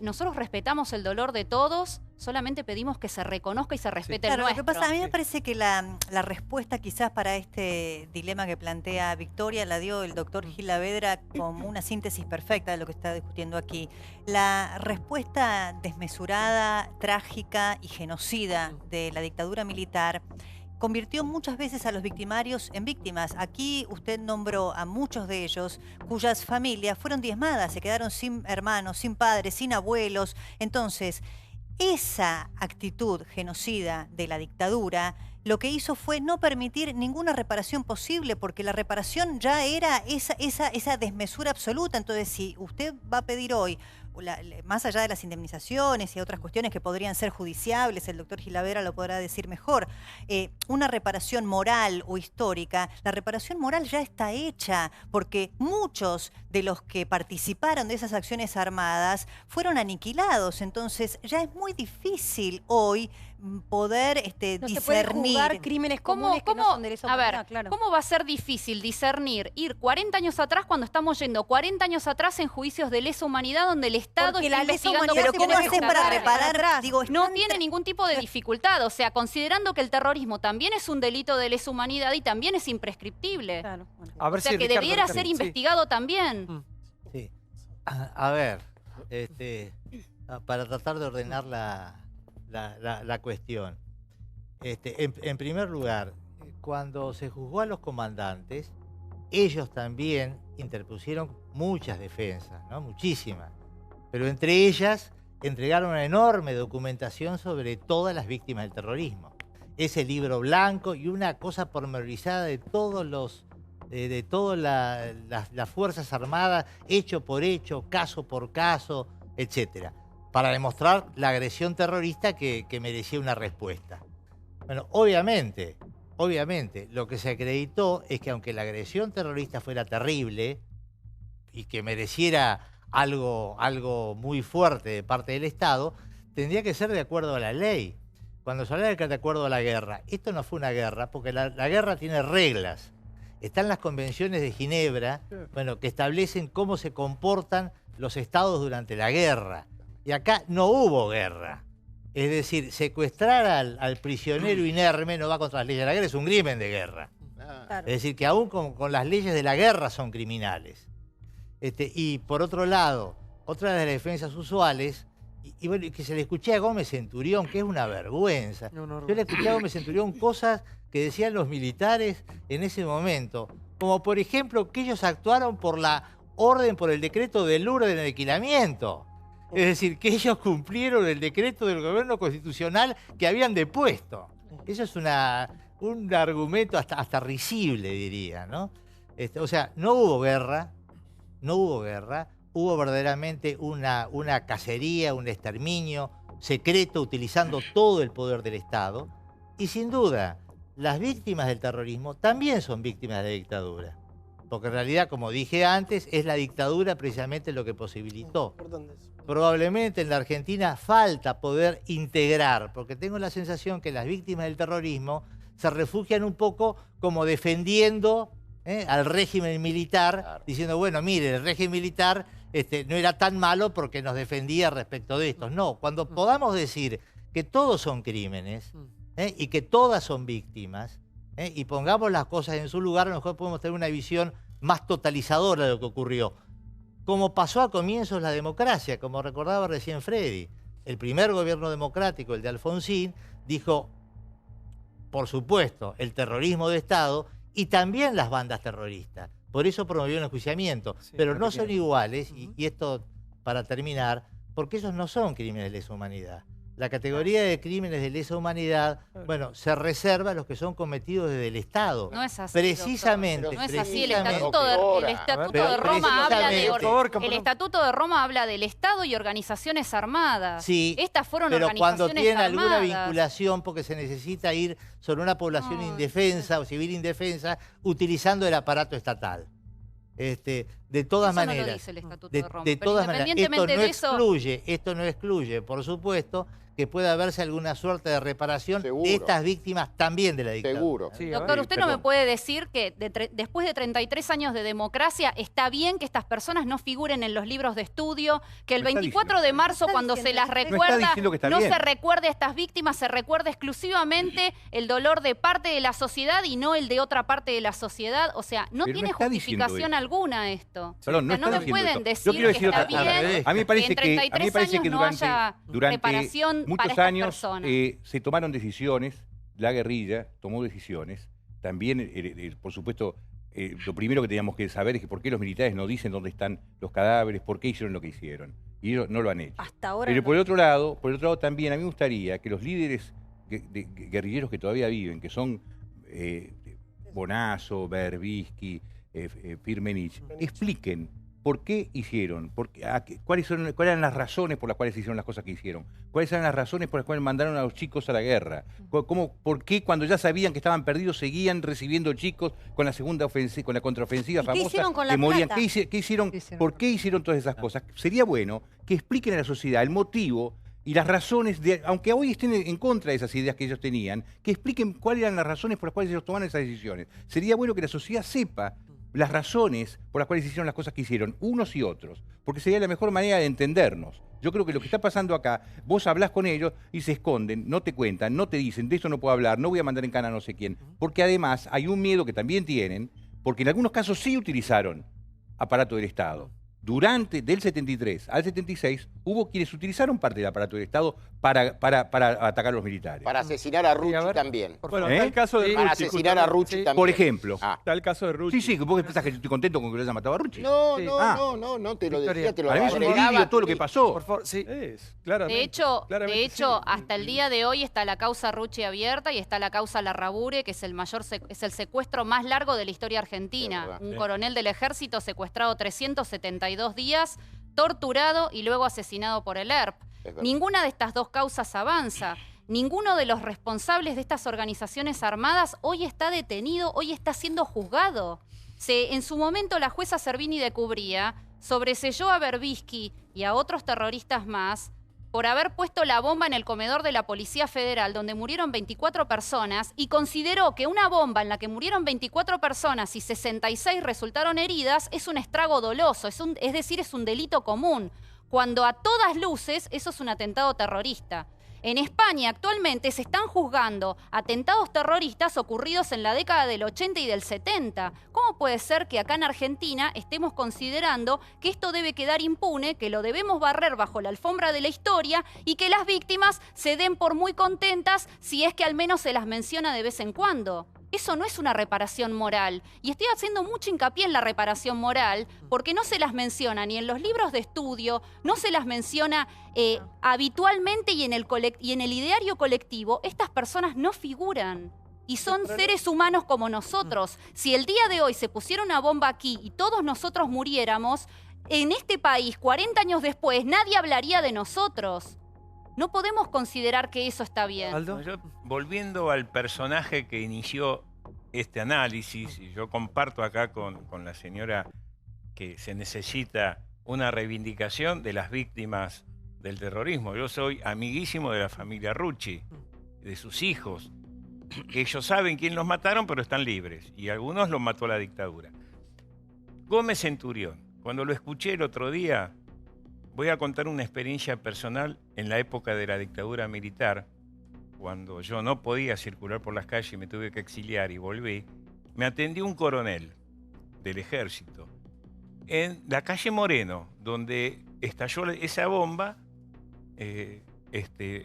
Nosotros respetamos el dolor de todos, solamente pedimos que se reconozca y se respete el nuestro. Lo que pasa, a mí me parece que la respuesta quizás para este dilema que plantea Victoria la dio el doctor Gil Lavedra como una síntesis perfecta de lo que está discutiendo aquí. La respuesta desmesurada, trágica y genocida de la dictadura militar convirtió muchas veces a los victimarios en víctimas. Aquí usted nombró a muchos de ellos cuyas familias fueron diezmadas, se quedaron sin hermanos, sin padres, sin abuelos. Entonces, esa actitud genocida de la dictadura lo que hizo fue no permitir ninguna reparación posible, porque la reparación ya era esa desmesura absoluta. Entonces, si usted va a pedir hoy, más allá de las indemnizaciones y otras cuestiones que podrían ser judiciables, el doctor Gilavera lo podrá decir mejor, una reparación moral o histórica, la reparación moral ya está hecha, porque muchos de los que participaron de esas acciones armadas fueron aniquilados. Entonces ya es muy difícil hoy poder no discernir. se puede juzgar crímenes comunes que no son de lesa humanidad, claro. ¿Cómo va a ser difícil discernir ir 40 años atrás cuando estamos yendo 40 años atrás en juicios de lesa humanidad donde el Estado Porque está la lesa investigando humanidad Pero ¿cómo haces para reparar? Digo, no tiene ningún tipo de dificultad. O sea, considerando que el terrorismo también es un delito de lesa humanidad y también es imprescriptible. Claro, bueno. A ver o sea, si que Ricardo, debiera Ricardo, ser sí. investigado también. Sí. A ver, para tratar de ordenar la cuestión. En primer lugar, cuando se juzgó a los comandantes, ellos también interpusieron muchas defensas, ¿no? Muchísimas. Pero entre ellas entregaron una enorme documentación sobre todas las víctimas del terrorismo. Ese libro blanco y una cosa pormenorizada de todos los de todas las Fuerzas Armadas, hecho por hecho, caso por caso, etcétera, para demostrar la agresión terrorista que merecía una respuesta. Bueno, obviamente, lo que se acreditó es que aunque la agresión terrorista fuera terrible y que mereciera algo muy fuerte de parte del Estado, tendría que ser de acuerdo a la ley. Cuando se habla de acuerdo a la guerra, esto no fue una guerra, porque la guerra tiene reglas. Están las convenciones de Ginebra, bueno, que establecen cómo se comportan los estados durante la guerra. Y acá no hubo guerra. Es decir, secuestrar al prisionero inerme no va contra las leyes de la guerra, es un crimen de guerra. Claro. Es decir, que aún con las leyes de la guerra son criminales. Y por otro lado, otra de las defensas usuales, y bueno, que se le escuché a Gómez Centurión, que es una vergüenza. Yo le escuché a Gómez Centurión cosas que decían los militares en ese momento, como por ejemplo que ellos actuaron por el decreto del Lourdes de aniquilamiento. Es decir, que ellos cumplieron el decreto del gobierno constitucional que habían depuesto. Eso es un argumento hasta risible, diría, ¿no? O sea, no hubo guerra, hubo verdaderamente una cacería, un exterminio secreto utilizando todo el poder del Estado. Y sin duda, las víctimas del terrorismo también son víctimas de la dictadura. Porque en realidad, como dije antes, es la dictadura precisamente lo que posibilitó. Probablemente en la Argentina falta poder integrar, porque tengo la sensación que las víctimas del terrorismo se refugian un poco como defendiendo al régimen militar, diciendo, bueno, mire, el régimen militar no era tan malo porque nos defendía respecto de estos. No, cuando podamos decir que todos son crímenes y que todas son víctimas, y pongamos las cosas en su lugar, a lo mejor podemos tener una visión más totalizadora de lo que ocurrió. Como pasó a comienzos la democracia, como recordaba recién Freddy. El primer gobierno democrático, el de Alfonsín, dijo, por supuesto, el terrorismo de Estado y también las bandas terroristas. Por eso promovió un enjuiciamiento. Sí, pero no son iguales, y esto para terminar, porque esos no son crímenes de lesa humanidad. La categoría de crímenes de lesa humanidad, bueno, se reserva a los que son cometidos desde el Estado. No es así, precisamente. doctor. No es así. El Estatuto de Roma habla del Estado y organizaciones armadas. Sí, estas fueron pero organizaciones cuando tienen armadas. alguna vinculación, porque se necesita ir sobre una población indefensa o civil indefensa, utilizando el aparato estatal. De todas maneras, no lo dice el Estatuto de Roma, de pero todas maneras, independientemente esto no excluye, por supuesto, que pueda haberse alguna suerte de reparación de estas víctimas también de la dictadura. Seguro. Sí, doctor, usted no me puede decir que después de 33 años de democracia está bien que estas personas no figuren en los libros de estudio, que el 24 de marzo, cuando se las recuerda, no se recuerde a estas víctimas, se recuerde exclusivamente el dolor de parte de la sociedad y no el de otra parte de la sociedad. O sea, no tiene justificación alguna esto. Perdón, no me pueden decir que está bien a mí me parece que en 33 años no haya reparación muchos años se tomaron decisiones, la guerrilla tomó decisiones. También, por supuesto, lo primero que teníamos que saber es que por qué los militares no dicen dónde están los cadáveres, por qué hicieron lo que hicieron. Y ellos no lo han hecho. Hasta ahora Pero no. por el otro lado también a mí me gustaría que los líderes guerrilleros que todavía viven, que son Bonazo, Berbisky, Firmenich, expliquen por qué hicieron, cuáles eran las razones por las cuales hicieron las cosas que hicieron, cuáles eran las razones por las cuales mandaron a los chicos a la guerra, por qué cuando ya sabían que estaban perdidos seguían recibiendo chicos con la segunda ofensiva, con la contraofensiva famosa, ¿qué hicieron con la que morían. plata? ¿Qué hicieron? ¿Por qué hicieron todas esas cosas? Sería bueno que expliquen a la sociedad el motivo y las razones, aunque hoy estén en contra de esas ideas que ellos tenían, que expliquen cuáles eran las razones por las cuales ellos tomaron esas decisiones. Sería bueno que la sociedad sepa las razones por las cuales hicieron las cosas que hicieron, unos y otros, porque sería la mejor manera de entendernos. Yo creo que lo que está pasando acá, vos hablás con ellos y se esconden, no te cuentan, no te dicen, de esto no puedo hablar, no voy a mandar en cana a no sé quién, porque además hay un miedo que también tienen, porque en algunos casos sí utilizaron aparato del Estado. Del 73 al 76 hubo quienes utilizaron parte del aparato del Estado para atacar a los militares. Para asesinar a Rucci también. Bueno, está el caso de Rucci. Para asesinar a Rucci también. Por ejemplo. Está el caso de Rucci. Sí, vos pensás que yo estoy contento con que lo hayan matado a Rucci. No, te lo decía, te lo agregaba. Todo lo que pasó. Por favor, sí. De hecho, hasta el día de hoy está la causa Rucci abierta y está la causa Larrabure, que es el secuestro más largo de la historia argentina. Un coronel del ejército secuestrado 372 días, torturado y luego asesinado por el ERP. Ninguna de estas dos causas avanza. Ninguno de los responsables de estas organizaciones armadas hoy está detenido, hoy está siendo juzgado. En su momento la jueza Servini de Cubría sobreselló a Berbisky y a otros terroristas más por haber puesto la bomba en el comedor de la Policía Federal, donde murieron 24 personas, y consideró que una bomba en la que murieron 24 personas y 66 resultaron heridas es un estrago doloso, es decir, es un delito común, cuando a todas luces eso es un atentado terrorista. En España actualmente se están juzgando atentados terroristas ocurridos en la década del 80 y del 70. ¿Cómo puede ser que acá en Argentina estemos considerando que esto debe quedar impune, que lo debemos barrer bajo la alfombra de la historia y que las víctimas se den por muy contentas si es que al menos se las menciona de vez en cuando? Eso no es una reparación moral. Y estoy haciendo mucho hincapié en la reparación moral porque no se las menciona ni en los libros de estudio, no se las menciona habitualmente y en el ideario colectivo. Estas personas no figuran y son seres humanos como nosotros. Si el día de hoy se pusiera una bomba aquí y todos nosotros muriéramos, en este país, 40 años después, nadie hablaría de nosotros. No podemos considerar que eso está bien. Volviendo al personaje que inició este análisis, y yo comparto acá con la señora que se necesita una reivindicación de las víctimas del terrorismo. Yo soy amiguísimo de la familia Rucci, de sus hijos. Ellos saben quién los mataron, pero están libres. Y algunos los mató la dictadura. Gómez Centurión, cuando lo escuché el otro día, voy a contar una experiencia personal en la época de la dictadura militar, cuando yo no podía circular por las calles y me tuve que exiliar y volví. Me atendió un coronel del ejército en la calle Moreno, donde estalló esa bomba,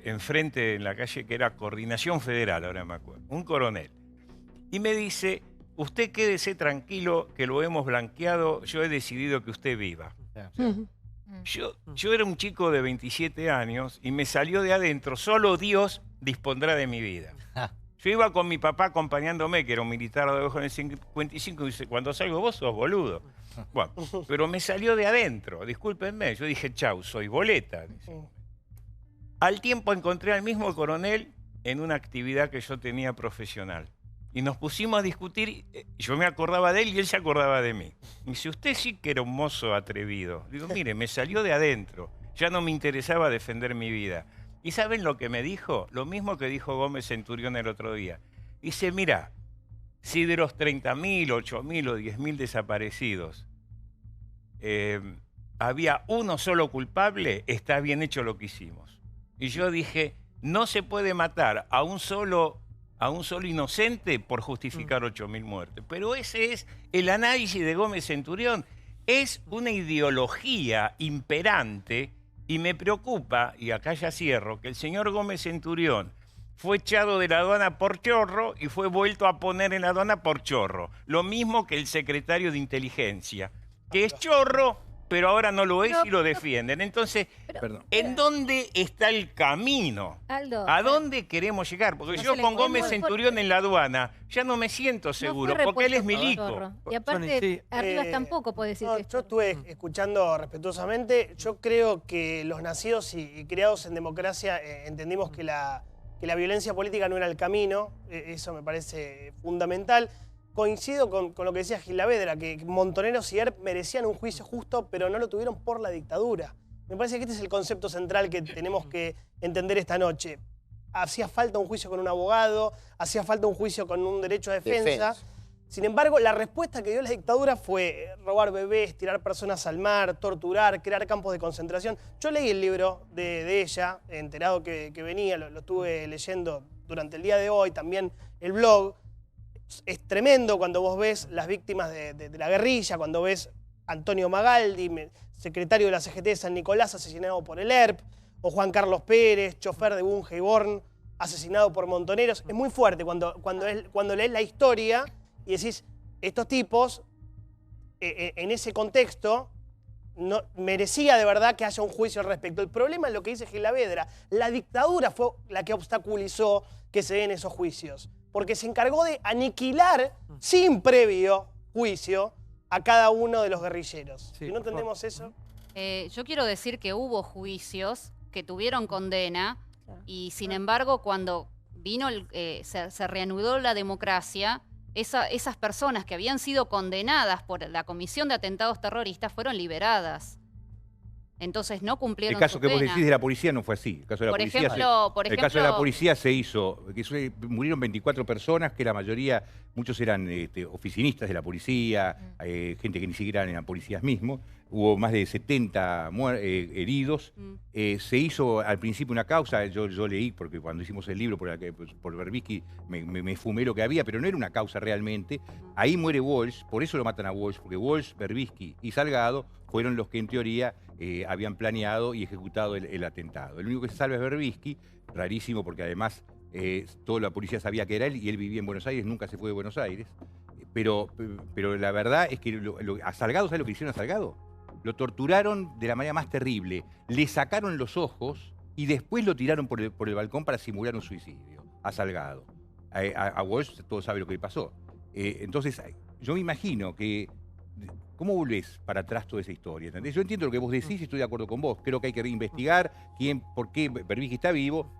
enfrente en la calle que era Coordinación Federal, ahora me acuerdo, un coronel. Y me dice, usted quédese tranquilo que lo hemos blanqueado, yo he decidido que usted viva. Yo era un chico de 27 años y me salió de adentro, solo Dios dispondrá de mi vida. Yo iba con mi papá acompañándome, que era un militar de abajo en el 55, y dice, cuando salgo vos sos boludo. Bueno, pero me salió de adentro, discúlpenme. Yo dije, chau, soy boleta. Al tiempo encontré al mismo coronel en una actividad que yo tenía profesional. Y nos pusimos a discutir, yo me acordaba de él y él se acordaba de mí. Me dice, usted sí que era un mozo atrevido. Digo, mire, me salió de adentro, ya no me interesaba defender mi vida. ¿Y saben lo que me dijo? Lo mismo que dijo Gómez Centurión el otro día. Dice, mira, si de los 30.000, 8.000 o 10.000 desaparecidos había uno solo culpable, está bien hecho lo que hicimos. Y yo dije, no se puede matar a un solo inocente por justificar 8.000 muertes. Pero ese es el análisis de Gómez Centurión. Es una ideología imperante y me preocupa, y acá ya cierro, que el señor Gómez Centurión fue echado de la aduana por chorro y fue vuelto a poner en la aduana por chorro. Lo mismo que el secretario de Inteligencia, que es chorro, pero ahora no lo es y lo defienden. Entonces, ¿en dónde está el camino? Aldo, ¿A dónde queremos llegar? Porque yo con Gómez Centurión en la aduana ya no me siento seguro, porque él es milico. Y aparte, Arribas tampoco puede decir Yo estuve escuchando respetuosamente. Yo creo que los nacidos y criados en democracia entendimos que la violencia política no era el camino. Eso me parece fundamental. Coincido con lo que decía Gil Lavedra, que Montoneros y ERP merecían un juicio justo, pero no lo tuvieron por la dictadura. Me parece que este es el concepto central que tenemos que entender esta noche. Hacía falta un juicio con un abogado, hacía falta un juicio con un derecho a defensa. Sin embargo, la respuesta que dio la dictadura fue robar bebés, tirar personas al mar, torturar, crear campos de concentración. Yo leí el libro de ella, enterado que venía, lo estuve leyendo durante el día de hoy, también el blog. Es tremendo cuando vos ves las víctimas de la guerrilla, cuando ves Antonio Magaldi, secretario de la CGT de San Nicolás, asesinado por el ERP, o Juan Carlos Pérez, chofer de Bunge y Born, asesinado por montoneros. Es muy fuerte cuando lees la historia y decís, estos tipos, en ese contexto, no, merecía de verdad que haya un juicio al respecto. El problema es lo que dice Gilavedra. La dictadura fue la que obstaculizó que se den esos juicios, porque se encargó de aniquilar, sin previo juicio, a cada uno de los guerrilleros. Si no entendemos eso... Yo quiero decir que hubo juicios que tuvieron condena y, sin embargo, cuando vino se reanudó la democracia, esas personas que habían sido condenadas por la comisión de atentados terroristas fueron liberadas. Entonces no cumplieron su pena. El caso que vos decís de la policía no fue así. El caso de la caso de la policía se hizo, murieron 24 personas, que la mayoría, muchos eran oficinistas de la policía, gente que ni siquiera eran en la policía mismo. Hubo más de 70 heridos. Se hizo al principio una causa, yo leí, porque cuando hicimos el libro por Berbisky me fumé lo que había, pero no era una causa realmente. Ahí muere Walsh, por eso lo matan a Walsh, porque Walsh, Berbisky y Salgado fueron los que en teoría habían planeado y ejecutado el atentado. El único que se salva es Berbisky, rarísimo porque además toda la policía sabía que era él y él vivía en Buenos Aires, nunca se fue de Buenos Aires. Pero la verdad es que a Salgado, ¿sabes lo que hicieron a Salgado? Lo torturaron de la manera más terrible, le sacaron los ojos y después lo tiraron por el balcón para simular un suicidio, a Salgado. A Walsh todos saben lo que le pasó. Entonces, yo me imagino que... ¿Cómo volvés para atrás toda esa historia? ¿Entendés? Yo entiendo lo que vos decís y estoy de acuerdo con vos. Creo que hay que investigar por qué Berbisky está vivo,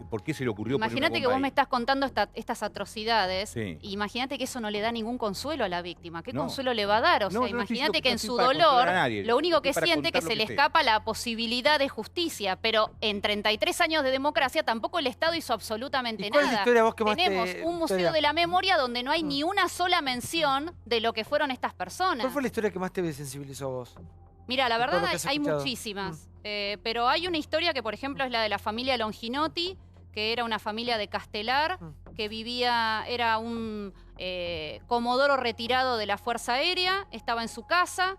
por qué se le ocurrió... Imagínate que vos me estás contando estas atrocidades. Sí. Imagínate que eso no le da ningún consuelo a la víctima. ¿Qué consuelo le va a dar? O sea, imagínate que en su dolor lo único que siente es que se le escapa la posibilidad de justicia. Pero en 33 años de democracia tampoco el Estado hizo absolutamente nada. ¿Cuál es la historia vos que más Tenemos un museo de la memoria donde no hay ni una sola mención de lo que fueron estas personas. ¿Cuál fue la historia que más te sensibilizó a vos? Mira, la verdad hay muchísimas. Pero hay una historia que, por ejemplo, es la de la familia Longinotti, que era una familia de Castelar, que era un comodoro retirado de la Fuerza Aérea, estaba en su casa,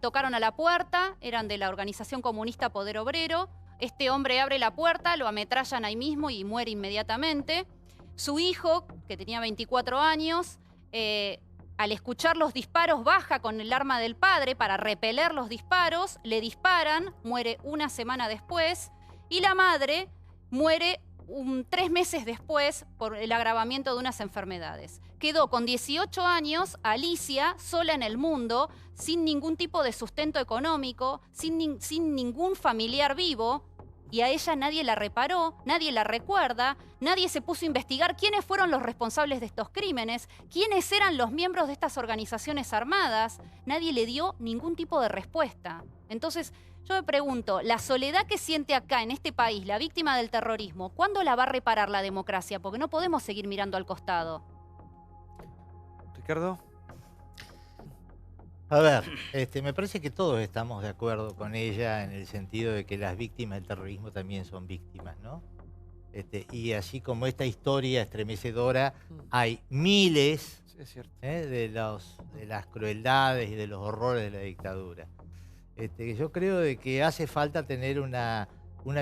tocaron a la puerta, eran de la organización comunista Poder Obrero. Este hombre abre la puerta, lo ametrallan ahí mismo y muere inmediatamente. Su hijo, que tenía 24 años, al escuchar los disparos baja con el arma del padre para repeler los disparos, le disparan, muere una semana después, y la madre muere 3 meses después por el agravamiento de unas enfermedades. Quedó con 18 años, Alicia, sola en el mundo, sin ningún tipo de sustento económico, sin ningún familiar vivo, y a ella nadie la reparó, nadie la recuerda, nadie se puso a investigar quiénes fueron los responsables de estos crímenes, quiénes eran los miembros de estas organizaciones armadas, nadie le dio ningún tipo de respuesta. Entonces, yo me pregunto, la soledad que siente acá en este país la víctima del terrorismo, ¿cuándo la va a reparar la democracia? Porque no podemos seguir mirando al costado. Ricardo. A ver, me parece que todos estamos de acuerdo con ella en el sentido de que las víctimas del terrorismo también son víctimas, ¿no? Y así como esta historia estremecedora, hay miles de las crueldades y de los horrores de la dictadura. Yo creo de que hace falta tener una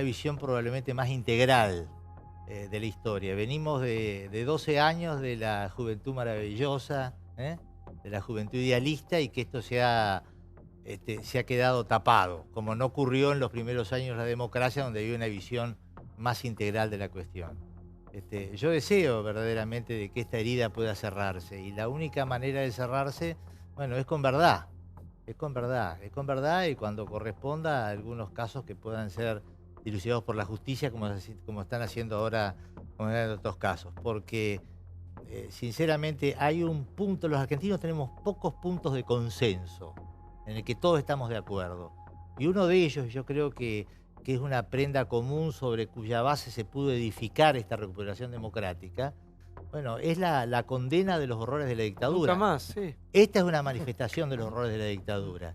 visión probablemente más integral de la historia. Venimos de 12 años de la juventud maravillosa, de la juventud idealista, y que esto se ha quedado tapado, como no ocurrió en los primeros años de la democracia, donde había una visión más integral de la cuestión. Yo deseo verdaderamente de que esta herida pueda cerrarse, y la única manera de cerrarse, bueno, es con verdad. Es con verdad, y cuando corresponda, algunos casos que puedan ser dilucidados por la justicia, como están haciendo ahora en otros casos. Porque, sinceramente, hay un punto, los argentinos tenemos pocos puntos de consenso en el que todos estamos de acuerdo. Y uno de ellos, yo creo que es una prenda común sobre cuya base se pudo edificar esta recuperación democrática, bueno, es la condena de los horrores de la dictadura. Nunca más, sí. Esta es una manifestación de los horrores de la dictadura,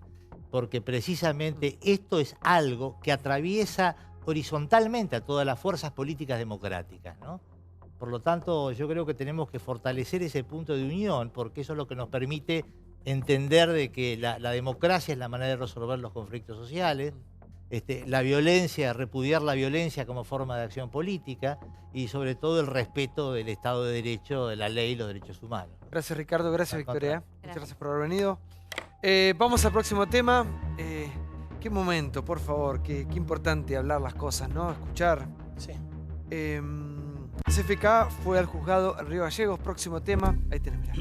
porque precisamente esto es algo que atraviesa horizontalmente a todas las fuerzas políticas democráticas, ¿no? Por lo tanto, yo creo que tenemos que fortalecer ese punto de unión, porque eso es lo que nos permite entender de que la democracia es la manera de resolver los conflictos sociales, la violencia, repudiar la violencia como forma de acción política y sobre todo el respeto del Estado de Derecho, de la ley y los derechos humanos. Gracias Ricardo, gracias Victoria. Muchas gracias por haber venido. Vamos al próximo tema. Qué momento, por favor, qué importante hablar las cosas, ¿no? Escuchar. Sí. CFK fue al juzgado en Río Gallegos. Próximo tema. Ahí tenés, mirá.